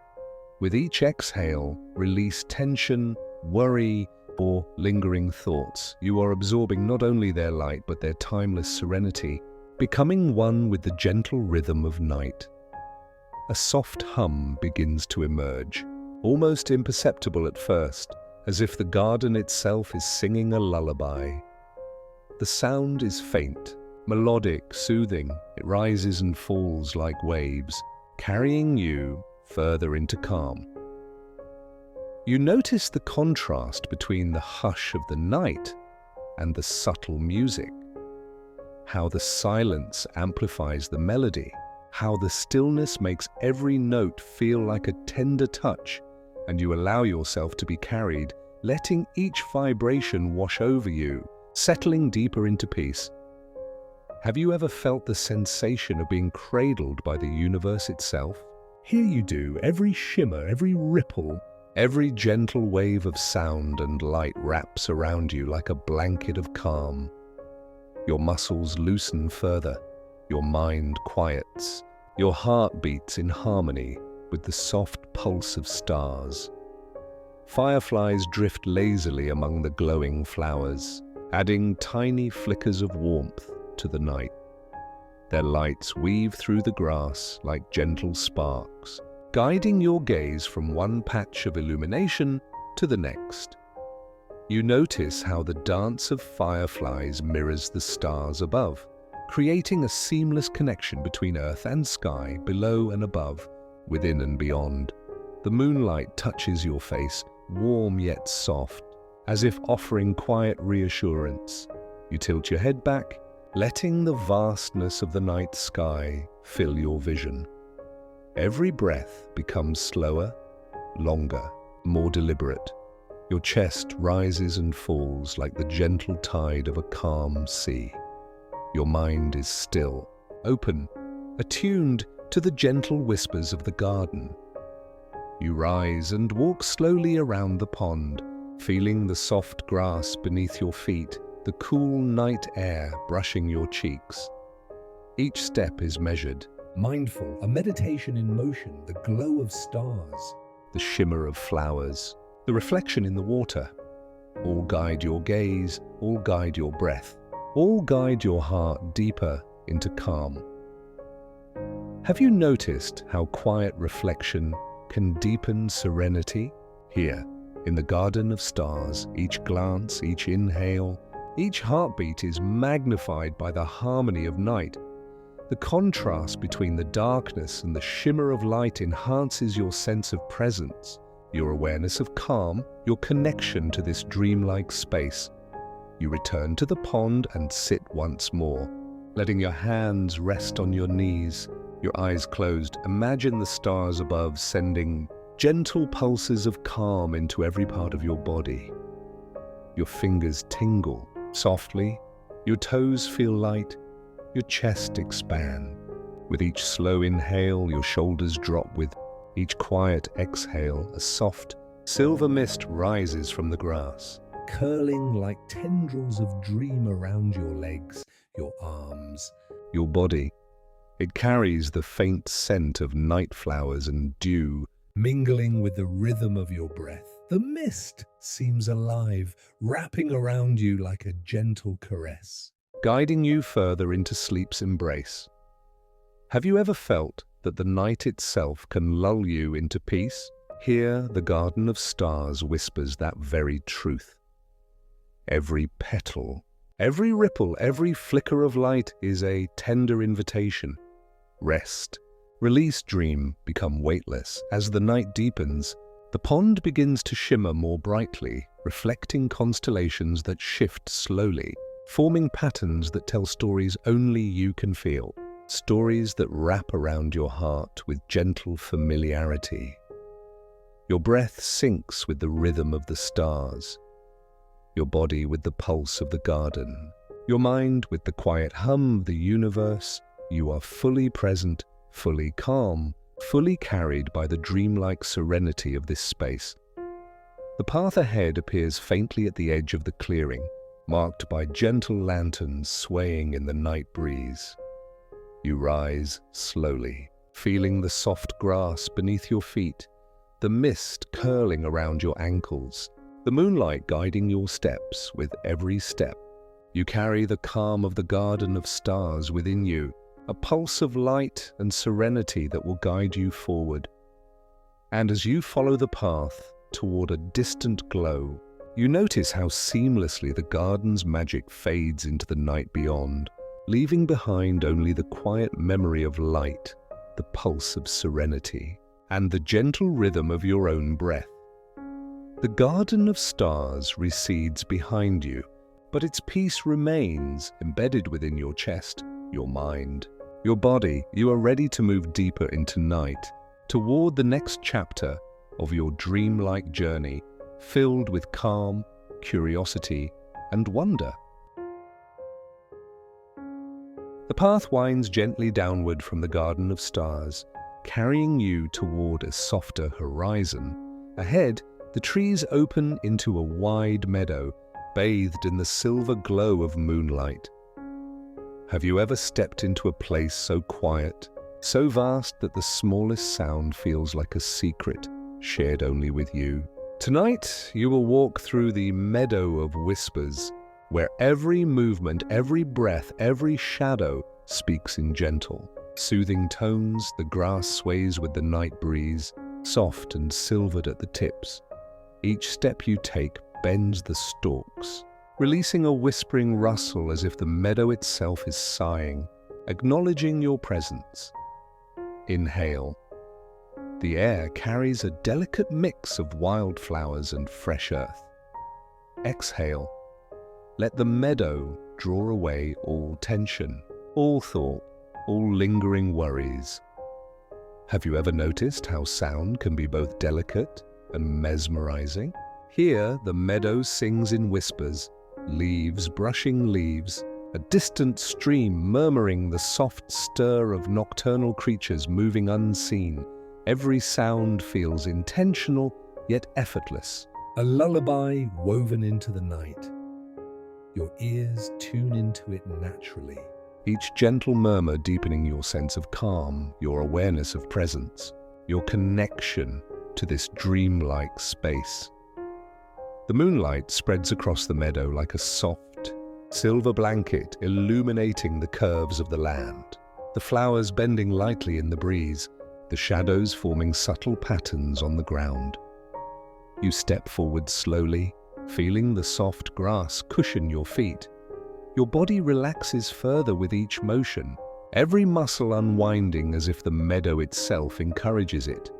With each exhale, release tension, worry, or lingering thoughts. You are absorbing not only their light but their timeless serenity, becoming one with the gentle rhythm of night. A soft hum begins to emerge, almost imperceptible at first, as if the garden itself is singing a lullaby. The sound is faint, melodic, soothing. It rises and falls like waves, carrying you further into calm. You notice the contrast between the hush of the night and the subtle music. how the silence amplifies the melody, how the stillness makes every note feel like a tender touch, and you allow yourself to be carried, letting each vibration wash over you, settling deeper into peace. Have you ever felt the sensation of being cradled by the universe itself? Here you do, every shimmer, every ripple, every gentle wave of sound and light wraps around you like a blanket of calm. Your muscles loosen further, your mind quiets, your heart beats in harmony with the soft pulse of stars. Fireflies drift lazily among the glowing flowers, adding tiny flickers of warmth to the night. Their lights weave through the grass like gentle sparks, guiding your gaze from one patch of illumination to the next. You notice how the dance of fireflies mirrors the stars above, creating a seamless connection between earth and sky, below and above, within and beyond. The moonlight touches your face, warm yet soft, as if offering quiet reassurance. You tilt your head back, letting the vastness of the night sky fill your vision. Every breath becomes slower, longer, more deliberate. Your chest rises and falls like the gentle tide of a calm sea. Your mind is still, open, attuned to the gentle whispers of the garden. You rise and walk slowly around the pond, feeling the soft grass beneath your feet, the cool night air brushing your cheeks. Each step is measured, mindful, a meditation in motion, the glow of stars, the shimmer of flowers, the reflection in the water. All guide your gaze, all guide your breath, all guide your heart deeper into calm. Have you noticed how quiet reflection can deepen serenity? Here, in the garden of stars, each glance, each inhale, each heartbeat is magnified by the harmony of night. The contrast between the darkness and the shimmer of light enhances your sense of presence, your awareness of calm, your connection to this dreamlike space. You return to the pond and sit once more, letting your hands rest on your knees, your eyes closed. Imagine the stars above sending gentle pulses of calm into every part of your body. Your fingers tingle softly, your toes feel light, your chest expand. With each slow inhale, your shoulders drop. With each quiet exhale, a soft, silver mist rises from the grass, curling like tendrils of dream around your legs, your arms, your body. It carries the faint scent of night flowers and dew, mingling with the rhythm of your breath. The mist seems alive, wrapping around you like a gentle caress, guiding you further into sleep's embrace. Have you ever felt that the night itself can lull you into peace? Here, the garden of stars whispers that very truth. Every petal, every ripple, every flicker of light is a tender invitation. Rest, release, dream, become weightless. As the night deepens, the pond begins to shimmer more brightly, reflecting constellations that shift slowly, forming patterns that tell stories only you can feel. Stories that wrap around your heart with gentle familiarity. Your breath syncs with the rhythm of the stars, your body with the pulse of the garden, your mind with the quiet hum of the universe. You are fully present, fully calm, fully carried by the dreamlike serenity of this space. The path ahead appears faintly at the edge of the clearing, marked by gentle lanterns swaying in the night breeze. You rise slowly, feeling the soft grass beneath your feet, the mist curling around your ankles, the moonlight guiding your steps with every step. You carry the calm of the garden of stars within you, a pulse of light and serenity that will guide you forward. And as you follow the path toward a distant glow, you notice how seamlessly the garden's magic fades into the night beyond, leaving behind only the quiet memory of light, the pulse of serenity, and the gentle rhythm of your own breath. The garden of stars recedes behind you, but its peace remains embedded within your chest, your mind, your body. You are ready to move deeper into night, toward the next chapter of your dreamlike journey, filled with calm, curiosity, and wonder. The path winds gently downward from the garden of stars, carrying you toward a softer horizon. Ahead, the trees open into a wide meadow, bathed in the silver glow of moonlight. Have you ever stepped into a place so quiet, so vast that the smallest sound feels like a secret, shared only with you? Tonight, you will walk through the meadow of whispers, where every movement, every breath, every shadow speaks in gentle, soothing tones. The grass sways with the night breeze, soft and silvered at the tips. Each step you take bends the stalks, releasing a whispering rustle as if the meadow itself is sighing, acknowledging your presence. Inhale. The air carries a delicate mix of wildflowers and fresh earth. Exhale. Let the meadow draw away all tension, all thought, all lingering worries. Have you ever noticed how sound can be both delicate and mesmerizing? Here, the meadow sings in whispers, leaves brushing leaves, a distant stream murmuring, the soft stir of nocturnal creatures moving unseen. Every sound feels intentional, yet effortless. A lullaby woven into the night. Your ears tune into it naturally, each gentle murmur deepening your sense of calm, your awareness of presence, your connection to this dreamlike space. The moonlight spreads across the meadow like a soft, silver blanket, illuminating the curves of the land. The flowers bending lightly in the breeze, the shadows forming subtle patterns on the ground. You step forward slowly, feeling the soft grass cushion your feet. Your body relaxes further with each motion, every muscle unwinding as if the meadow itself encourages it.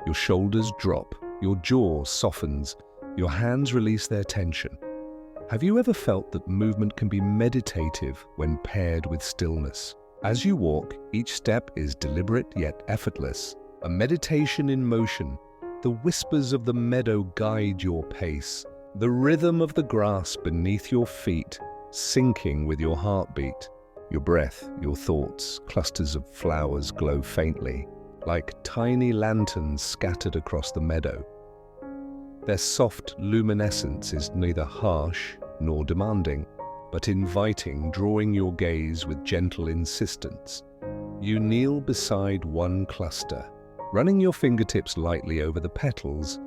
Your shoulders drop, your jaw softens, your hands release their tension. Have you ever felt that movement can be meditative when paired with stillness? As you walk, each step is deliberate yet effortless, a meditation in motion. The whispers of the meadow guide your pace, the rhythm of the grass beneath your feet syncing with your heartbeat. Your breath, your thoughts, clusters of flowers glow faintly, like tiny lanterns scattered across the meadow. Their soft luminescence is neither harsh nor demanding, but inviting, drawing your gaze with gentle insistence. You kneel beside one cluster, running your fingertips lightly over the petals.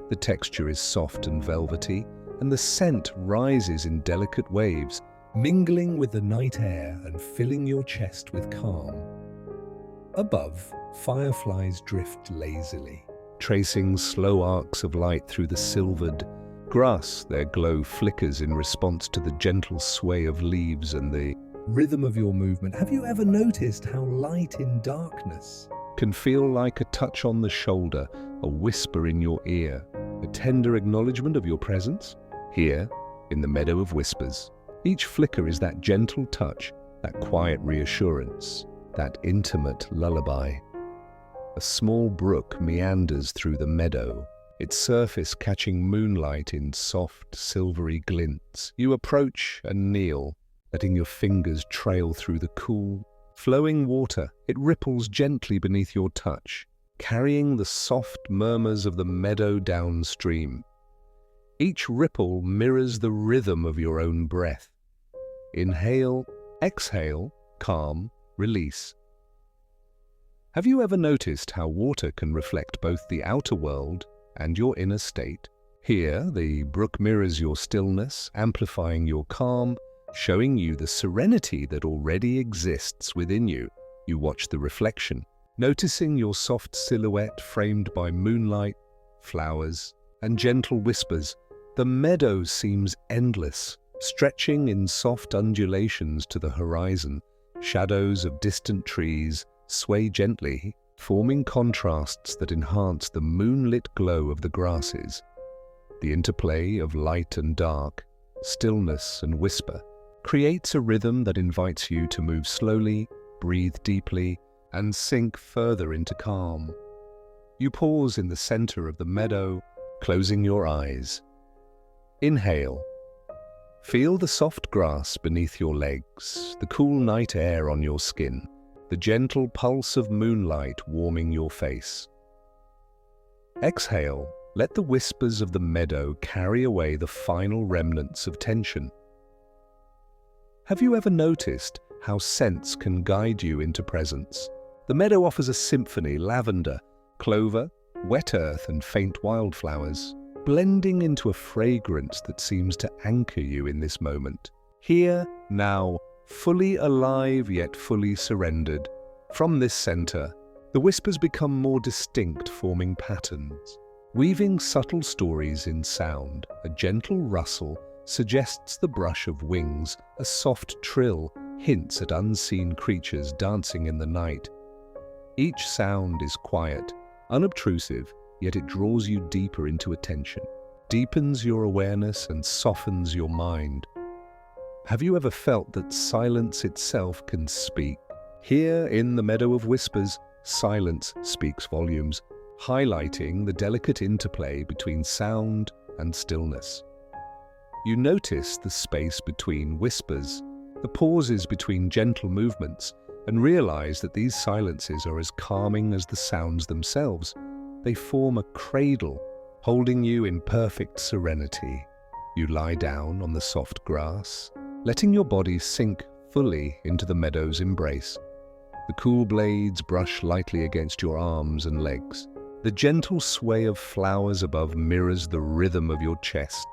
The texture is soft and velvety, and the scent rises in delicate waves, mingling with the night air and filling your chest with calm. Above, fireflies drift lazily, tracing slow arcs of light through the silvered grass. Their glow flickers in response to the gentle sway of leaves and the rhythm of your movement. Have you ever noticed how light in darkness can feel like a touch on the shoulder, a whisper in your ear, a tender acknowledgement of your presence? Here, in the meadow of whispers, each flicker is that gentle touch, that quiet reassurance, that intimate lullaby. A small brook meanders through the meadow, its surface catching moonlight in soft, silvery glints. You approach and kneel, letting your fingers trail through the cool, flowing water. It ripples gently beneath your touch, carrying the soft murmurs of the meadow downstream. Each ripple mirrors the rhythm of your own breath. Inhale, exhale, calm, release. Have you ever noticed how water can reflect both the outer world and your inner state? Here, the brook mirrors your stillness, amplifying your calm, showing you the serenity that already exists within you. You watch the reflection, noticing your soft silhouette framed by moonlight, flowers, and gentle whispers. The meadow seems endless, stretching in soft undulations to the horizon. Shadows of distant trees sway gently, forming contrasts that enhance the moonlit glow of the grasses. The interplay of light and dark, stillness, and whisper, creates a rhythm that invites you to move slowly, breathe deeply, and sink further into calm. You pause in the center of the meadow, closing your eyes. Inhale. Feel the soft grass beneath your legs, the cool night air on your skin, the gentle pulse of moonlight warming your face. Exhale. Let the whispers of the meadow carry away the final remnants of tension. Have you ever noticed how scents can guide you into presence? The meadow offers a symphony: lavender, clover, wet earth, and faint wildflowers, blending into a fragrance that seems to anchor you in this moment. Here, now, fully alive yet fully surrendered. From this center, the whispers become more distinct, forming patterns. Weaving subtle stories in sound, a gentle rustle suggests the brush of wings, a soft trill hints at unseen creatures dancing in the night. Each sound is quiet, unobtrusive, yet it draws you deeper into attention, deepens your awareness and softens your mind. Have you ever felt that silence itself can speak? Here in the Meadow of Whispers, silence speaks volumes, highlighting the delicate interplay between sound and stillness. You notice the space between whispers, the pauses between gentle movements, and realize that these silences are as calming as the sounds themselves. They form a cradle, holding you in perfect serenity. You lie down on the soft grass, letting your body sink fully into the meadow's embrace. The cool blades brush lightly against your arms and legs. The gentle sway of flowers above mirrors the rhythm of your chest,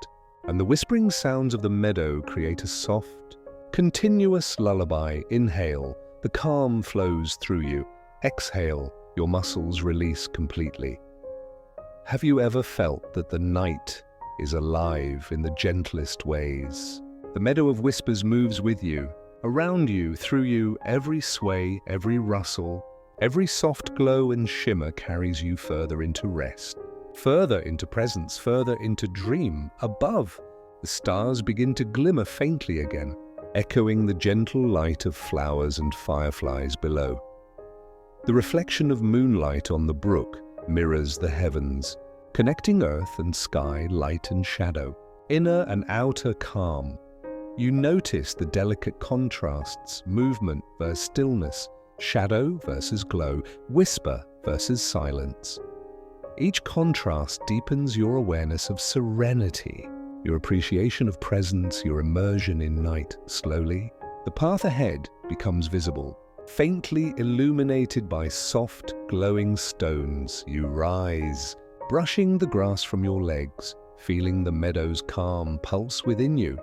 and the whispering sounds of the meadow create a soft, continuous lullaby. Inhale, the calm flows through you. Exhale, your muscles release completely. Have you ever felt that the night is alive in the gentlest ways? The Meadow of Whispers moves with you, around you, through you. Every sway, every rustle, every soft glow and shimmer carries you further into rest, further into presence, further into dream. Above, the stars begin to glimmer faintly again, echoing the gentle light of flowers and fireflies below. The reflection of moonlight on the brook mirrors the heavens, connecting earth and sky, light and shadow, inner and outer calm. You notice the delicate contrasts: movement versus stillness, shadow versus glow, whisper versus silence. Each contrast deepens your awareness of serenity, your appreciation of presence, your immersion in night. Slowly, the path ahead becomes visible, faintly illuminated by soft, glowing stones. You rise, brushing the grass from your legs, feeling the meadow's calm pulse within you.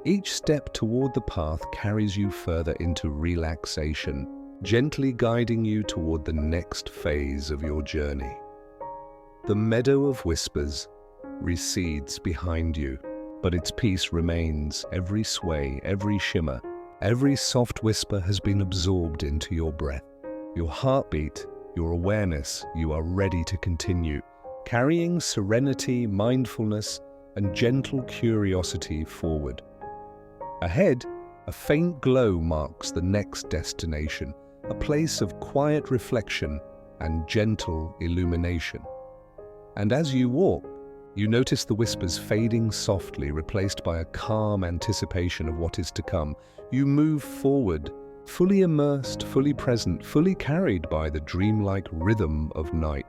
Each step toward the path carries you further into relaxation, gently guiding you toward the next phase of your journey. The Meadow of Whispers recedes behind you, but its peace remains. Every sway, every shimmer, every soft whisper has been absorbed into your breath, your heartbeat, your awareness. You are ready to continue, carrying serenity, mindfulness, and gentle curiosity forward. Ahead, a faint glow marks the next destination, a place of quiet reflection and gentle illumination. And as you walk, you notice the whispers fading softly, replaced by a calm anticipation of what is to come. You move forward, fully immersed, fully present, fully carried by the dreamlike rhythm of night.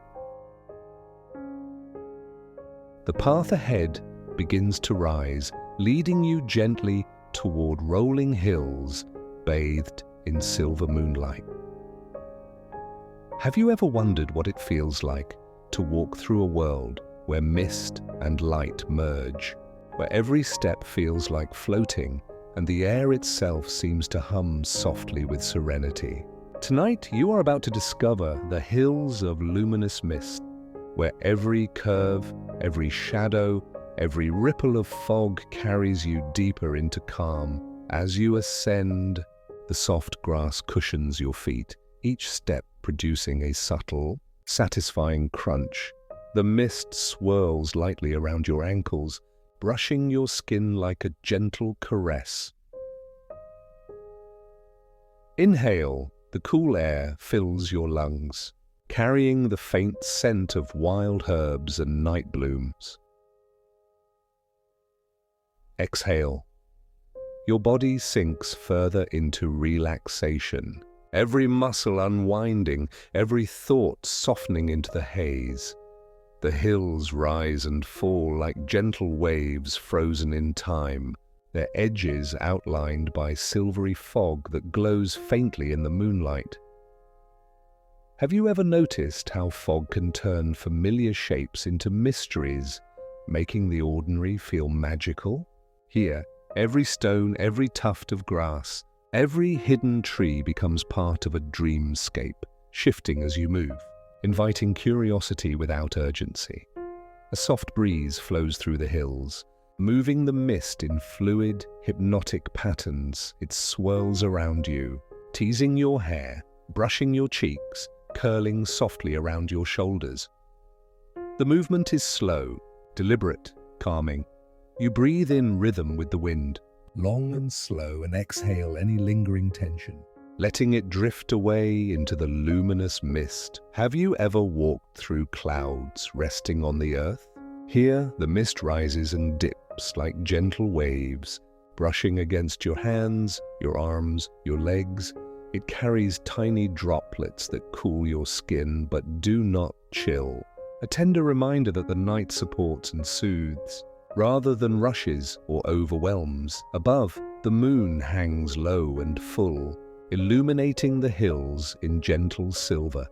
The path ahead begins to rise, leading you gently toward rolling hills bathed in silver moonlight. Have you ever wondered what it feels like to walk through a world where mist and light merge, where every step feels like floating and the air itself seems to hum softly with serenity? Tonight, you are about to discover the hills of luminous mist, where every curve, every shadow, every ripple of fog carries you deeper into calm. As you ascend, the soft grass cushions your feet, each step producing a subtle, satisfying crunch. The mist swirls lightly around your ankles, brushing your skin like a gentle caress. Inhale, the cool air fills your lungs, carrying the faint scent of wild herbs and night blooms. Exhale. Your body sinks further into relaxation, every muscle unwinding, every thought softening into the haze. The hills rise and fall like gentle waves frozen in time, their edges outlined by silvery fog that glows faintly in the moonlight. Have you ever noticed how fog can turn familiar shapes into mysteries, making the ordinary feel magical? Here, every stone, every tuft of grass, every hidden tree becomes part of a dreamscape, shifting as you move, inviting curiosity without urgency. A soft breeze flows through the hills, moving the mist in fluid, hypnotic patterns. It swirls around you, teasing your hair, brushing your cheeks, curling softly around your shoulders. The movement is slow, deliberate, calming. You breathe in rhythm with the wind, long and slow, and exhale any lingering tension, letting it drift away into the luminous mist. Have you ever walked through clouds resting on the earth? Here, the mist rises and dips like gentle waves, brushing against your hands, your arms, your legs. It carries tiny droplets that cool your skin but do not chill, a tender reminder that the night supports and soothes, rather than rushes or overwhelms. Above, the moon hangs low and full, illuminating the hills in gentle silver.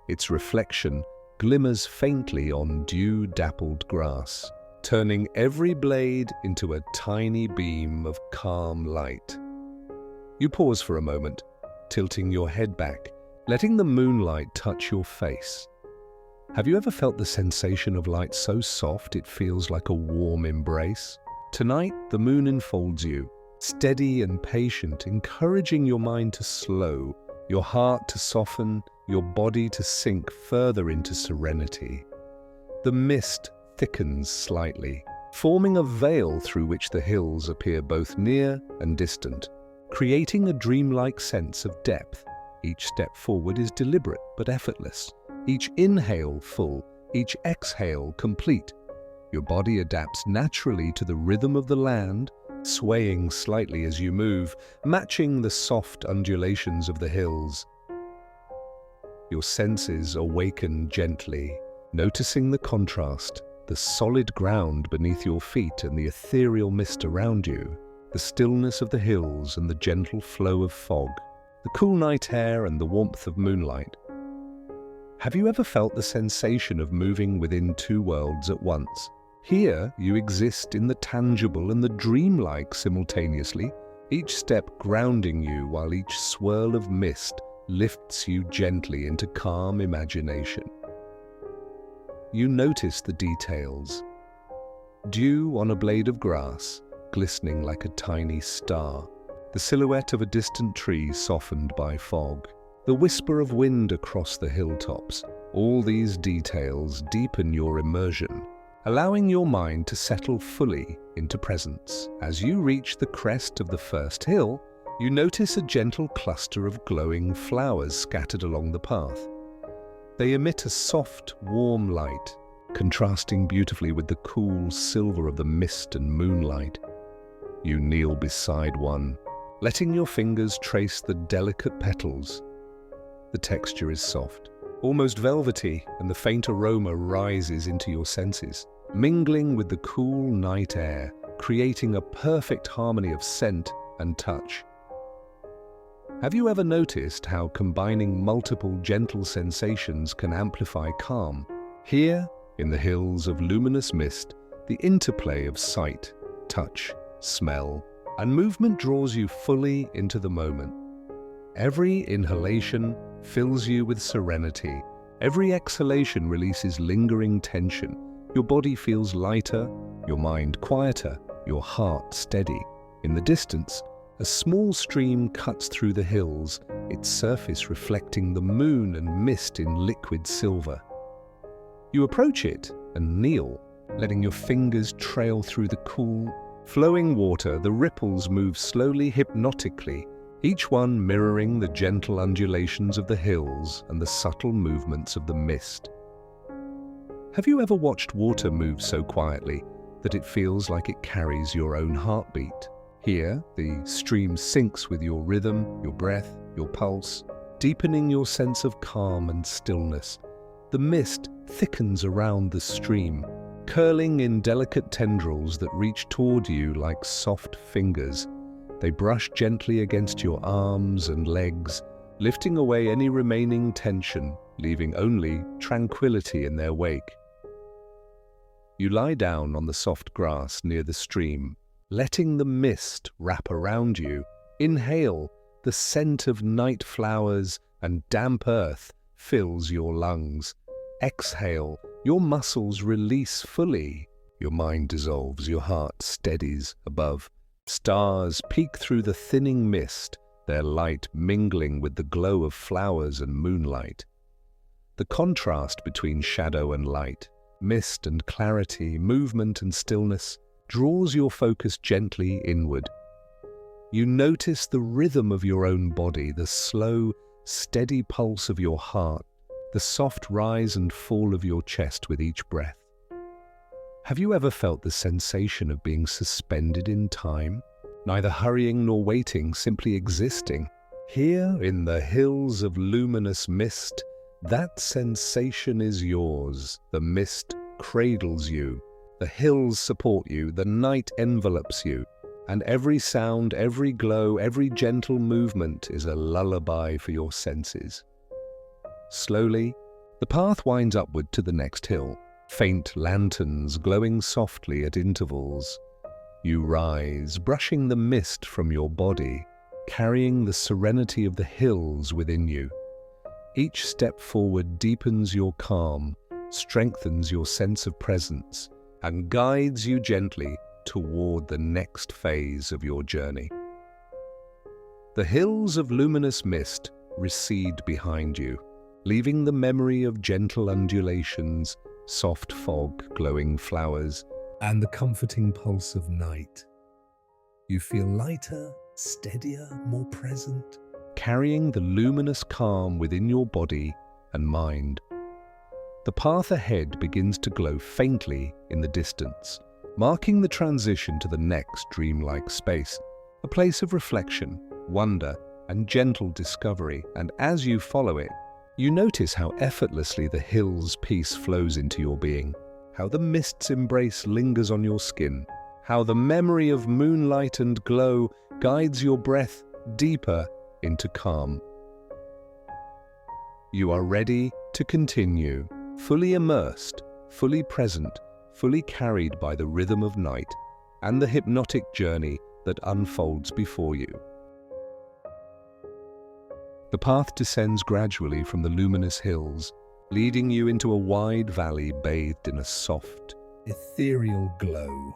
Its reflection glimmers faintly on dew-dappled grass, turning every blade into a tiny beam of calm light. You pause for a moment, tilting your head back, letting the moonlight touch your face. Have you ever felt the sensation of light so soft it feels like a warm embrace? Tonight, the moon enfolds you, steady and patient, encouraging your mind to slow, your heart to soften, your body to sink further into serenity. The mist thickens slightly, forming a veil through which the hills appear both near and distant, creating a dreamlike sense of depth. Each step forward is deliberate but effortless. Each inhale full, each exhale complete. Your body adapts naturally to the rhythm of the land, swaying slightly as you move, matching the soft undulations of the hills. Your senses awaken gently, noticing the contrast, the solid ground beneath your feet and the ethereal mist around you, the stillness of the hills and the gentle flow of fog, the cool night air and the warmth of moonlight. Have you ever felt the sensation of moving within two worlds at once? Here, you exist in the tangible and the dreamlike simultaneously, each step grounding you while each swirl of mist lifts you gently into calm imagination. You notice the details. Dew on a blade of grass, glistening like a tiny star. The silhouette of a distant tree softened by fog. The whisper of wind across the hilltops. All these details deepen your immersion, allowing your mind to settle fully into presence. As you reach the crest of the first hill, you notice a gentle cluster of glowing flowers scattered along the path. They emit a soft, warm light, contrasting beautifully with the cool silver of the mist and moonlight. You kneel beside one, letting your fingers trace the delicate petals. The texture is soft, almost velvety, and the faint aroma rises into your senses, mingling with the cool night air, creating a perfect harmony of scent and touch. Have you ever noticed how combining multiple gentle sensations can amplify calm? Here, in the hills of luminous mist, the interplay of sight, touch, smell, and movement draws you fully into the moment. Every inhalation fills you with serenity. Every exhalation releases lingering tension. Your body feels lighter, your mind quieter, your heart steady. In the distance, a small stream cuts through the hills, its surface reflecting the moon and mist in liquid silver. You approach it and kneel, letting your fingers trail through the cool, flowing water. The ripples move slowly, hypnotically, each one mirroring the gentle undulations of the hills and the subtle movements of the mist. Have you ever watched water move so quietly that it feels like it carries your own heartbeat? Here, the stream syncs with your rhythm, your breath, your pulse, deepening your sense of calm and stillness. The mist thickens around the stream, curling in delicate tendrils that reach toward you like soft fingers. They brush gently against your arms and legs, lifting away any remaining tension, leaving only tranquility in their wake. You lie down on the soft grass near the stream, letting the mist wrap around you. Inhale, the scent of night flowers and damp earth fills your lungs. Exhale, your muscles release fully. Your mind dissolves, your heart steadies above. Stars peek through the thinning mist, their light mingling with the glow of flowers and moonlight. The contrast between shadow and light, mist and clarity, movement and stillness, draws your focus gently inward. You notice the rhythm of your own body, the slow, steady pulse of your heart, the soft rise and fall of your chest with each breath. Have you ever felt the sensation of being suspended in time, neither hurrying nor waiting, simply existing? Here in the hills of luminous mist, that sensation is yours. The mist cradles you, the hills support you, the night envelops you, and every sound, every glow, every gentle movement is a lullaby for your senses. Slowly, the path winds upward to the next hill, faint lanterns glowing softly at intervals. You rise, brushing the mist from your body, carrying the serenity of the hills within you. Each step forward deepens your calm, strengthens your sense of presence, and guides you gently toward the next phase of your journey. The hills of luminous mist recede behind you, leaving the memory of gentle undulations, soft fog, glowing flowers, and the comforting pulse of night. You feel lighter, steadier, more present, carrying the luminous calm within your body and mind. The path ahead begins to glow faintly in the distance, marking the transition to the next dreamlike space, a place of reflection, wonder, and gentle discovery. And as you follow it, you notice how effortlessly the hill's peace flows into your being, how the mist's embrace lingers on your skin, how the memory of moonlight and glow guides your breath deeper into calm. You are ready to continue, fully immersed, fully present, fully carried by the rhythm of night and the hypnotic journey that unfolds before you. The path descends gradually from the luminous hills, leading you into a wide valley bathed in a soft, ethereal glow.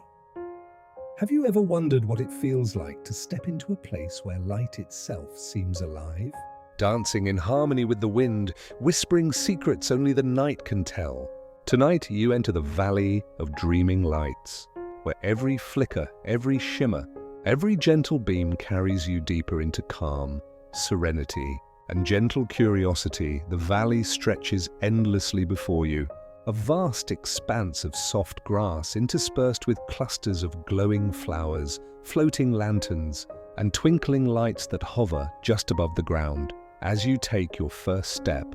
Have you ever wondered what it feels like to step into a place where light itself seems alive? Dancing in harmony with the wind, whispering secrets only the night can tell. Tonight you enter the valley of dreaming lights, where every flicker, every shimmer, every gentle beam carries you deeper into calm, serenity, and gentle curiosity. The valley stretches endlessly before you, a vast expanse of soft grass interspersed with clusters of glowing flowers, floating lanterns, and twinkling lights that hover just above the ground. As you take your first step,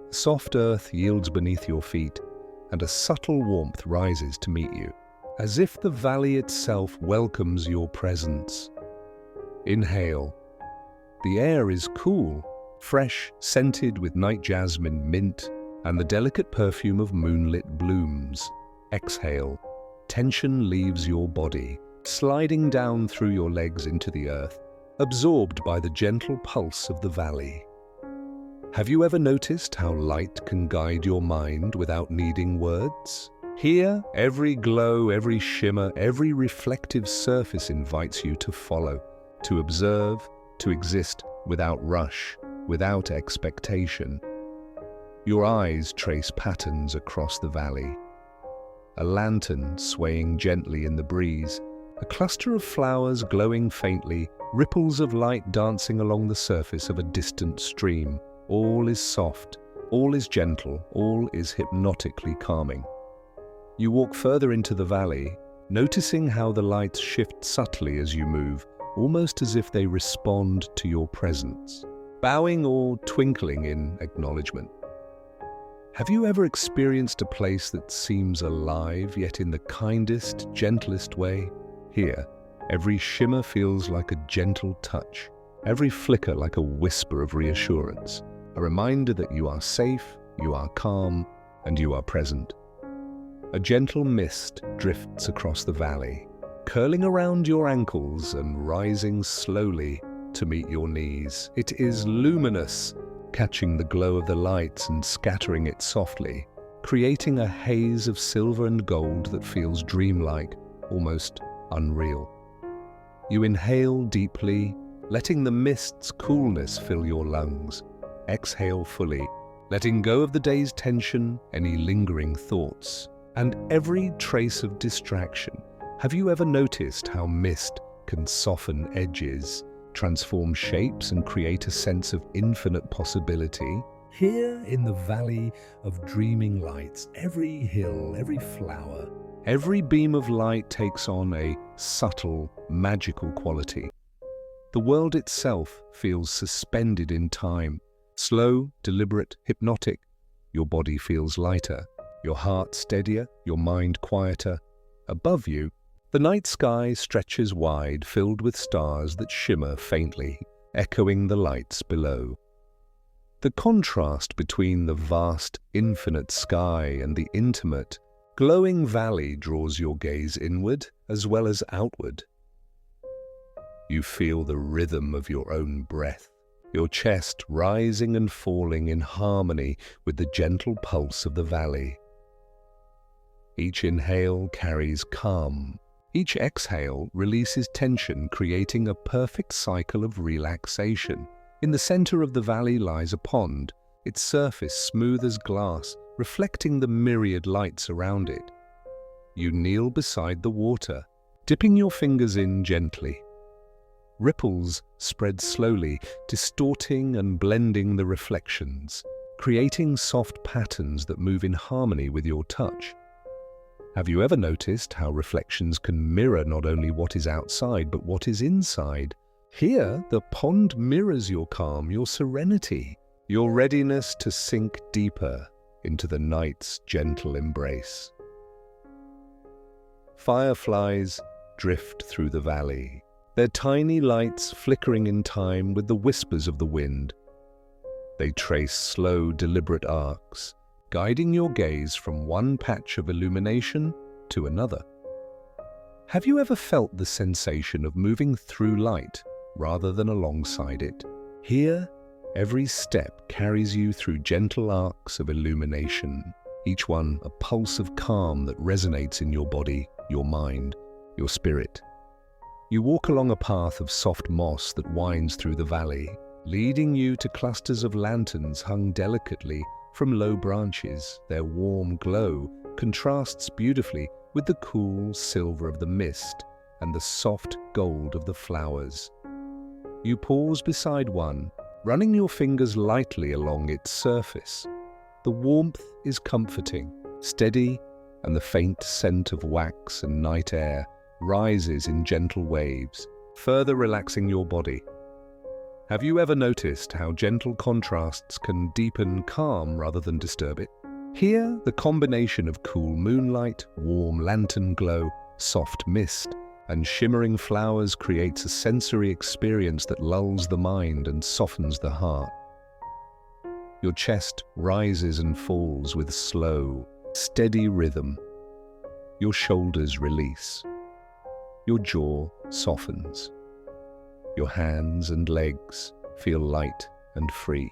the soft earth yields beneath your feet, and a subtle warmth rises to meet you, as if the valley itself welcomes your presence. Inhale. The air is cool, fresh, scented with night jasmine, mint, and the delicate perfume of moonlit blooms. Exhale. Tension leaves your body, sliding down through your legs into the earth, absorbed by the gentle pulse of the valley. Have you ever noticed how light can guide your mind without needing words? Here, every glow, every shimmer, every reflective surface invites you to follow, to observe, to exist without rush, without expectation. Your eyes trace patterns across the valley. a lantern swaying gently in the breeze, a cluster of flowers glowing faintly, ripples of light dancing along the surface of a distant stream. All is soft, all is gentle, all is hypnotically calming. You walk further into the valley, noticing how the lights shift subtly as you move, almost as if they respond to your presence, bowing or twinkling in acknowledgement. Have you ever experienced a place that seems alive, yet in the kindest, gentlest way? Here, every shimmer feels like a gentle touch, every flicker like a whisper of reassurance, a reminder that you are safe, you are calm, and you are present. A gentle mist drifts across the valley, curling around your ankles and rising slowly to meet your knees. It is luminous, catching the glow of the lights and scattering it softly, creating a haze of silver and gold that feels dreamlike, almost unreal. You inhale deeply, letting the mist's coolness fill your lungs. Exhale fully, letting go of the day's tension, any lingering thoughts, and every trace of distraction. Have you ever noticed how mist can soften edges, transform shapes, and create a sense of infinite possibility? Here in the valley of dreaming lights, every hill, every flower, every beam of light takes on a subtle, magical quality. The world itself feels suspended in time, slow, deliberate, hypnotic. Your body feels lighter, your heart steadier, your mind quieter. Above you, the night sky stretches wide, filled with stars that shimmer faintly, echoing the lights below. The contrast between the vast, infinite sky and the intimate, glowing valley draws your gaze inward as well as outward. You feel the rhythm of your own breath, your chest rising and falling in harmony with the gentle pulse of the valley. Each inhale carries calm. Each exhale releases tension, creating a perfect cycle of relaxation. In the center of the valley lies a pond, its surface smooth as glass, reflecting the myriad lights around it. You kneel beside the water, dipping your fingers in gently. Ripples spread slowly, distorting and blending the reflections, creating soft patterns that move in harmony with your touch. Have you ever noticed how reflections can mirror not only what is outside, but what is inside? Here, the pond mirrors your calm, your serenity, your readiness to sink deeper into the night's gentle embrace. Fireflies drift through the valley, their tiny lights flickering in time with the whispers of the wind. They trace slow, deliberate arcs, guiding your gaze from one patch of illumination to another. Have you ever felt the sensation of moving through light rather than alongside it? Here, every step carries you through gentle arcs of illumination, each one a pulse of calm that resonates in your body, your mind, your spirit. You walk along a path of soft moss that winds through the valley, leading you to clusters of lanterns hung delicately from low branches. Their warm glow contrasts beautifully with the cool silver of the mist and the soft gold of the flowers. You pause beside one, running your fingers lightly along its surface. The warmth is comforting, steady, and the faint scent of wax and night air rises in gentle waves, further relaxing your body. Have you ever noticed how gentle contrasts can deepen calm rather than disturb it? Here, the combination of cool moonlight, warm lantern glow, soft mist, and shimmering flowers creates a sensory experience that lulls the mind and softens the heart. Your chest rises and falls with slow, steady rhythm. Your shoulders release. Your jaw softens. Your hands and legs feel light and free.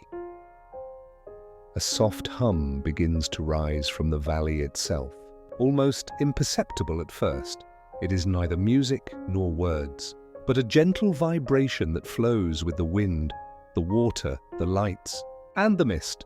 A soft hum begins to rise from the valley itself, almost imperceptible at first. It is neither music nor words, but a gentle vibration that flows with the wind, the water, the lights, and the mist.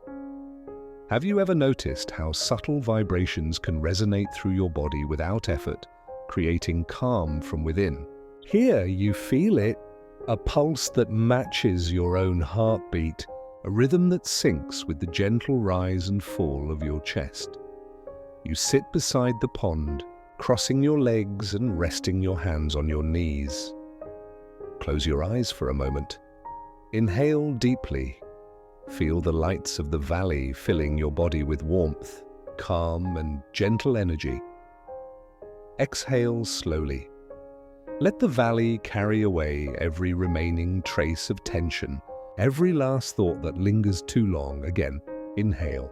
Have you ever noticed how subtle vibrations can resonate through your body without effort, creating calm from within? Here you feel it, a pulse that matches your own heartbeat, a rhythm that syncs with the gentle rise and fall of your chest. You sit beside the pond, crossing your legs and resting your hands on your knees. Close your eyes for a moment. Inhale deeply. Feel the lights of the valley filling your body with warmth, calm, and gentle energy. Exhale slowly. Let the valley carry away every remaining trace of tension, every last thought that lingers too long. Again, inhale.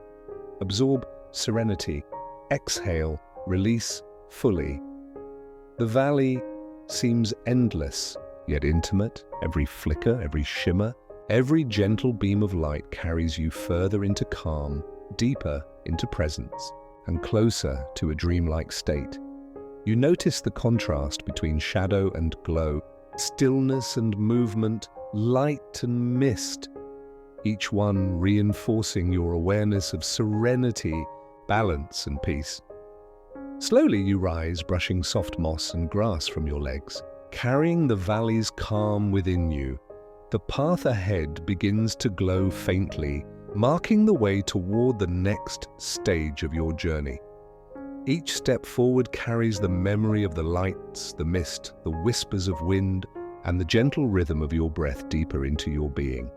Absorb serenity. Exhale, release fully. The valley seems endless, yet intimate. Every flicker, every shimmer, every gentle beam of light carries you further into calm, deeper into presence, and closer to a dreamlike state. You notice the contrast between shadow and glow, stillness and movement, light and mist, each one reinforcing your awareness of serenity, balance, and peace. Slowly you rise, brushing soft moss and grass from your legs, carrying the valley's calm within you. The path ahead begins to glow faintly, marking the way toward the next stage of your journey. Each step forward carries the memory of the lights, the mist, the whispers of wind, and the gentle rhythm of your breath deeper into your being.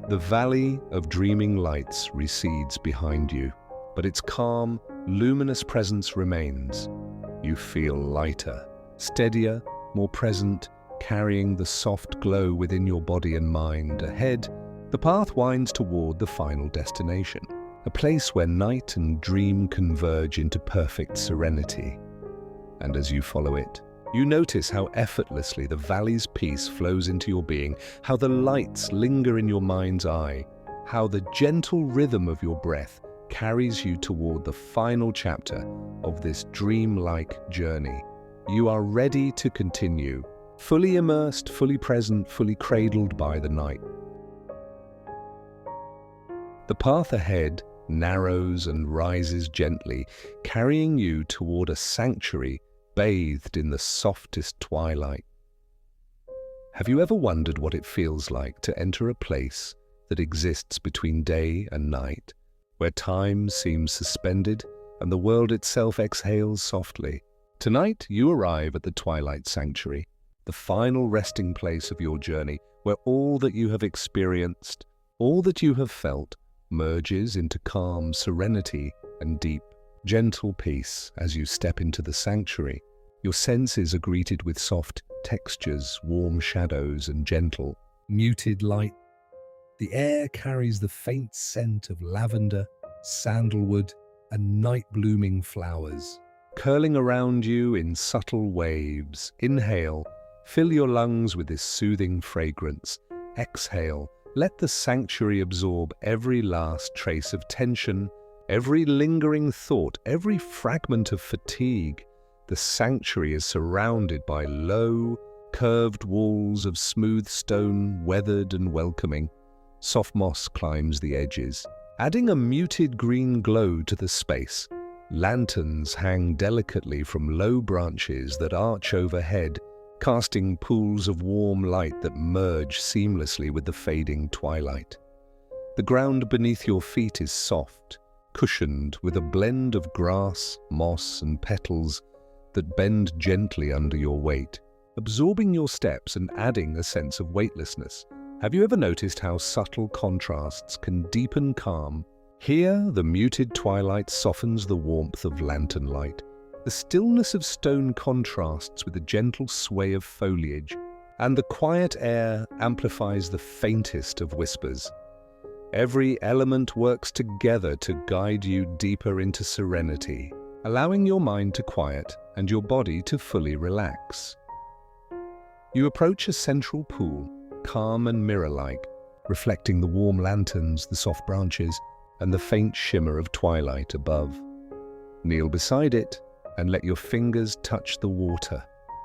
The valley of dreaming lights recedes behind you, but its calm, luminous presence remains. You feel lighter, steadier, more present, carrying the soft glow within your body and mind. Ahead, the path winds toward the final destination, a place where night and dream converge into perfect serenity. And as you follow it, you notice how effortlessly the valley's peace flows into your being, how the lights linger in your mind's eye, how the gentle rhythm of your breath carries you toward the final chapter of this dreamlike journey. You are ready to continue, fully immersed, fully present, fully cradled by the night. The path ahead narrows and rises gently, carrying you toward a sanctuary bathed in the softest twilight. Have you ever wondered what it feels like to enter a place that exists between day and night, where time seems suspended and the world itself exhales softly? Tonight, you arrive at the Twilight Sanctuary, the final resting place of your journey, where all that you have experienced, all that you have felt, merges into calm serenity and deep, gentle peace. As you step into the sanctuary, your senses are greeted with soft textures, warm shadows, and gentle, muted light. The air carries the faint scent of lavender, sandalwood, and night-blooming flowers, curling around you in subtle waves. Inhale, fill your lungs with this soothing fragrance. Exhale, let the sanctuary absorb every last trace of tension, every lingering thought, every fragment of fatigue. The sanctuary is surrounded by low, curved walls of smooth stone, weathered and welcoming. Soft moss climbs the edges, adding a muted green glow to the space. Lanterns hang delicately from low branches that arch overhead, casting pools of warm light that merge seamlessly with the fading twilight. The ground beneath your feet is soft, cushioned with a blend of grass, moss, and petals that bend gently under your weight, absorbing your steps and adding a sense of weightlessness. Have you ever noticed how subtle contrasts can deepen calm? Here, the muted twilight softens the warmth of lantern light. The stillness of stone contrasts with the gentle sway of foliage, and the quiet air amplifies the faintest of whispers. Every element works together to guide you deeper into serenity, allowing your mind to quiet and your body to fully relax. You approach a central pool, calm and mirror-like, reflecting the warm lanterns, the soft branches, and the faint shimmer of twilight above. Kneel beside it and let your fingers touch the water.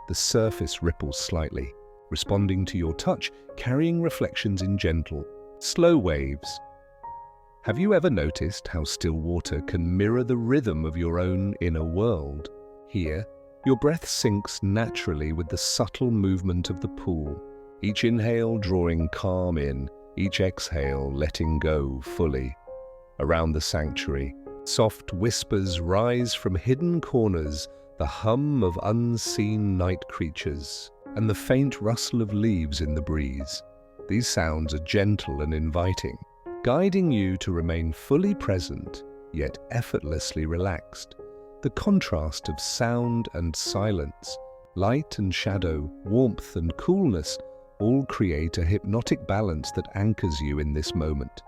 The surface ripples slightly, responding to your touch, carrying reflections in gentle, slow waves. Have you ever noticed how still water can mirror the rhythm of your own inner world? Here, your breath syncs naturally with the subtle movement of the pool, each inhale drawing calm in, each exhale letting go fully. Around the sanctuary, soft whispers rise from hidden corners, the hum of unseen night creatures, and the faint rustle of leaves in the breeze. These sounds are gentle and inviting, guiding you to remain fully present, yet effortlessly relaxed. The contrast of sound and silence, light and shadow, warmth and coolness, all create a hypnotic balance that anchors you in this moment.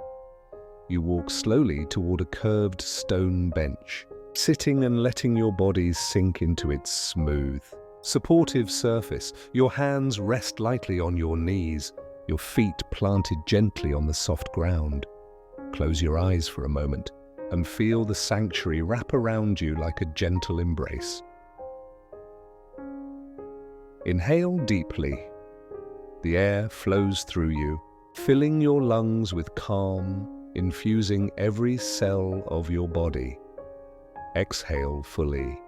You walk slowly toward a curved stone bench, sitting and letting your body sink into its smooth, supportive surface. Your hands rest lightly on your knees, your feet planted gently on the soft ground. Close your eyes for a moment and feel the sanctuary wrap around you like a gentle embrace. Inhale deeply. The air flows through you, filling your lungs with calm, infusing every cell of your body. Exhale fully.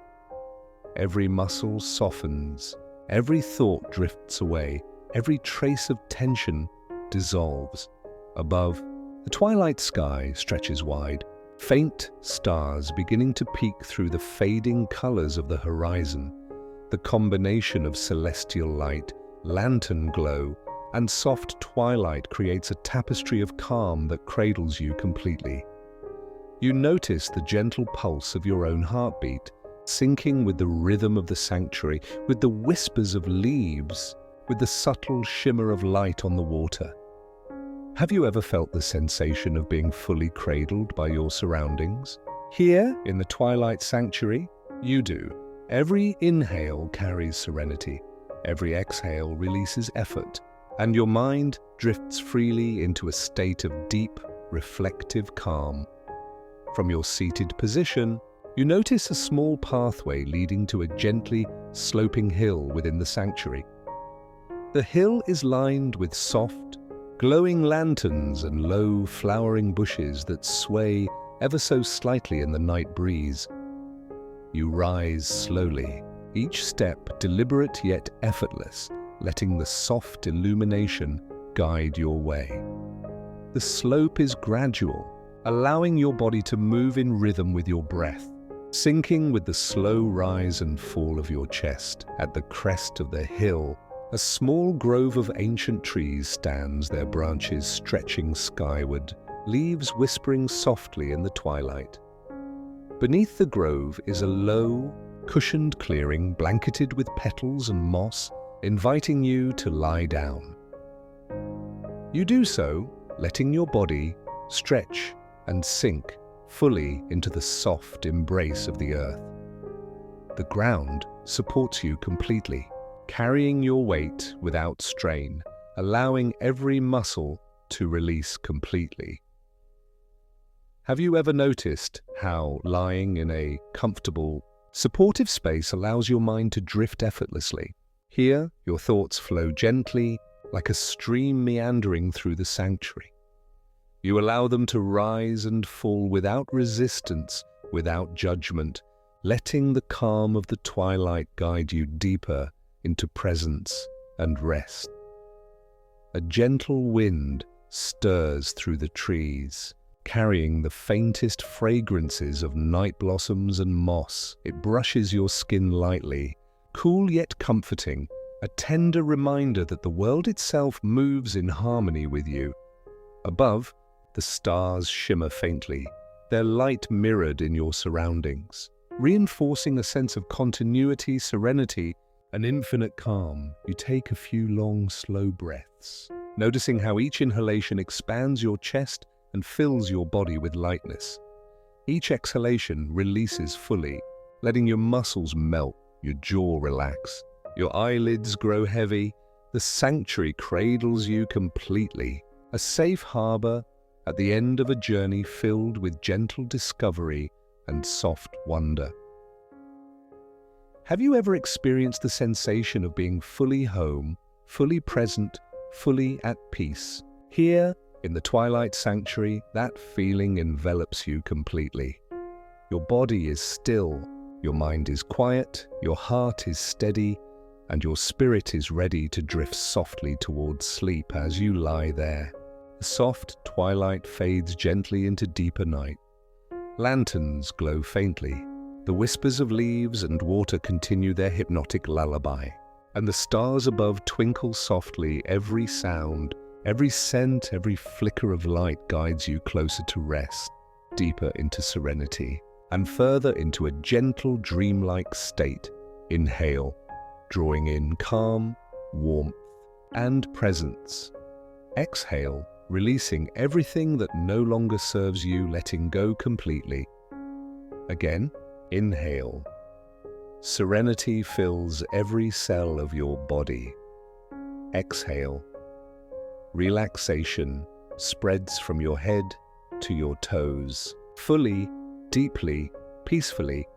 Every muscle softens, every thought drifts away, every trace of tension dissolves. Above, the twilight sky stretches wide, faint stars beginning to peek through the fading colors of the horizon. The combination of celestial light, lantern glow, and soft twilight creates a tapestry of calm that cradles you completely. You notice the gentle pulse of your own heartbeat, syncing with the rhythm of the sanctuary, with the whispers of leaves, with the subtle shimmer of light on the water. Have you ever felt the sensation of being fully cradled by your surroundings? Here, in the twilight sanctuary, you do. Every inhale carries serenity, every exhale releases effort, and your mind drifts freely into a state of deep, reflective calm. From your seated position, you notice a small pathway leading to a gently sloping hill within the sanctuary. The hill is lined with soft, glowing lanterns and low, flowering bushes that sway ever so slightly in the night breeze. You rise slowly, each step deliberate yet effortless, letting the soft illumination guide your way. The slope is gradual, allowing your body to move in rhythm with your breath, syncing with the slow rise and fall of your chest. At the crest of the hill, a small grove of ancient trees stands, their branches stretching skyward, leaves whispering softly in the twilight. Beneath the grove is a low, cushioned clearing blanketed with petals and moss, inviting you to lie down. You do so, letting your body stretch and sink fully into the soft embrace of the earth. The ground supports you completely, carrying your weight without strain, allowing every muscle to release completely. Have you ever noticed how lying in a comfortable, supportive space allows your mind to drift effortlessly? Here, your thoughts flow gently, like a stream meandering through the sanctuary. You allow them to rise and fall without resistance, without judgment, letting the calm of the twilight guide you deeper into presence and rest. A gentle wind stirs through the trees, carrying the faintest fragrances of night blossoms and moss. It brushes your skin lightly, cool yet comforting, a tender reminder that the world itself moves in harmony with you. Above, the stars shimmer faintly, their light mirrored in your surroundings, reinforcing a sense of continuity, serenity, and infinite calm. You take a few long, slow breaths, noticing how each inhalation expands your chest and fills your body with lightness. Each exhalation releases fully, letting your muscles melt, your jaw relax, your eyelids grow heavy. The sanctuary cradles you completely, a safe harbor at the end of a journey filled with gentle discovery and soft wonder. Have you ever experienced the sensation of being fully home, fully present, fully at peace? Here, In the twilight sanctuary, that feeling envelops you completely. Your body is still, your mind is quiet, your heart is steady, and your spirit is ready to drift softly towards sleep as you lie there. The soft twilight fades gently into deeper night. Lanterns glow faintly. The whispers of leaves and water continue their hypnotic lullaby. And the stars above twinkle softly. Every sound, every scent, every flicker of light guides you closer to rest, deeper into serenity, and further into a gentle, dreamlike state. Inhale, drawing in calm, warmth, and presence. Exhale, releasing everything that no longer serves you, letting go completely. Again, inhale. Serenity fills every cell of your body. Exhale. Relaxation spreads from your head to your toes. Fully, deeply, peacefully.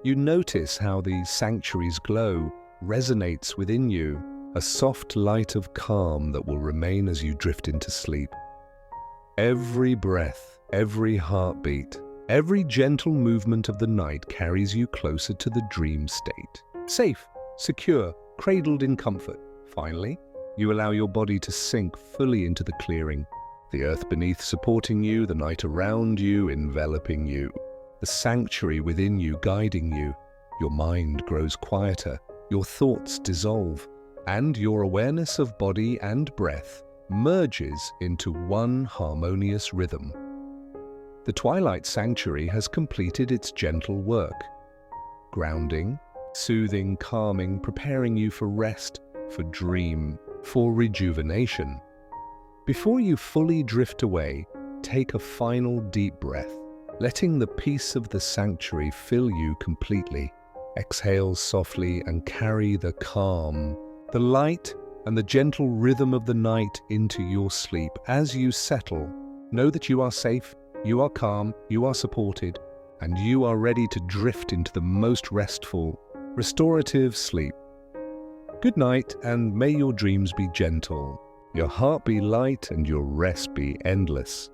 You notice how the sanctuary's glow resonates within you, a soft light of calm that will remain as you drift into sleep. Every breath, every heartbeat, every gentle movement of the night carries you closer to the dream state. Safe, secure, cradled in comfort. Finally, you allow your body to sink fully into the clearing. The earth beneath supporting you, the night around you enveloping you. The sanctuary within you guiding you. Your mind grows quieter, your thoughts dissolve, and your awareness of body and breath merges into one harmonious rhythm. The twilight sanctuary has completed its gentle work, grounding, soothing, calming, preparing you for rest, for dream, for rejuvenation. Before you fully drift away, take a final deep breath, letting the peace of the sanctuary fill you completely. Exhale softly and carry the calm, the light, and the gentle rhythm of the night into your sleep. As you settle, know that you are safe, you are calm, you are supported, and you are ready to drift into the most restful, restorative sleep. Good night, and may your dreams be gentle, your heart be light, and your rest be endless.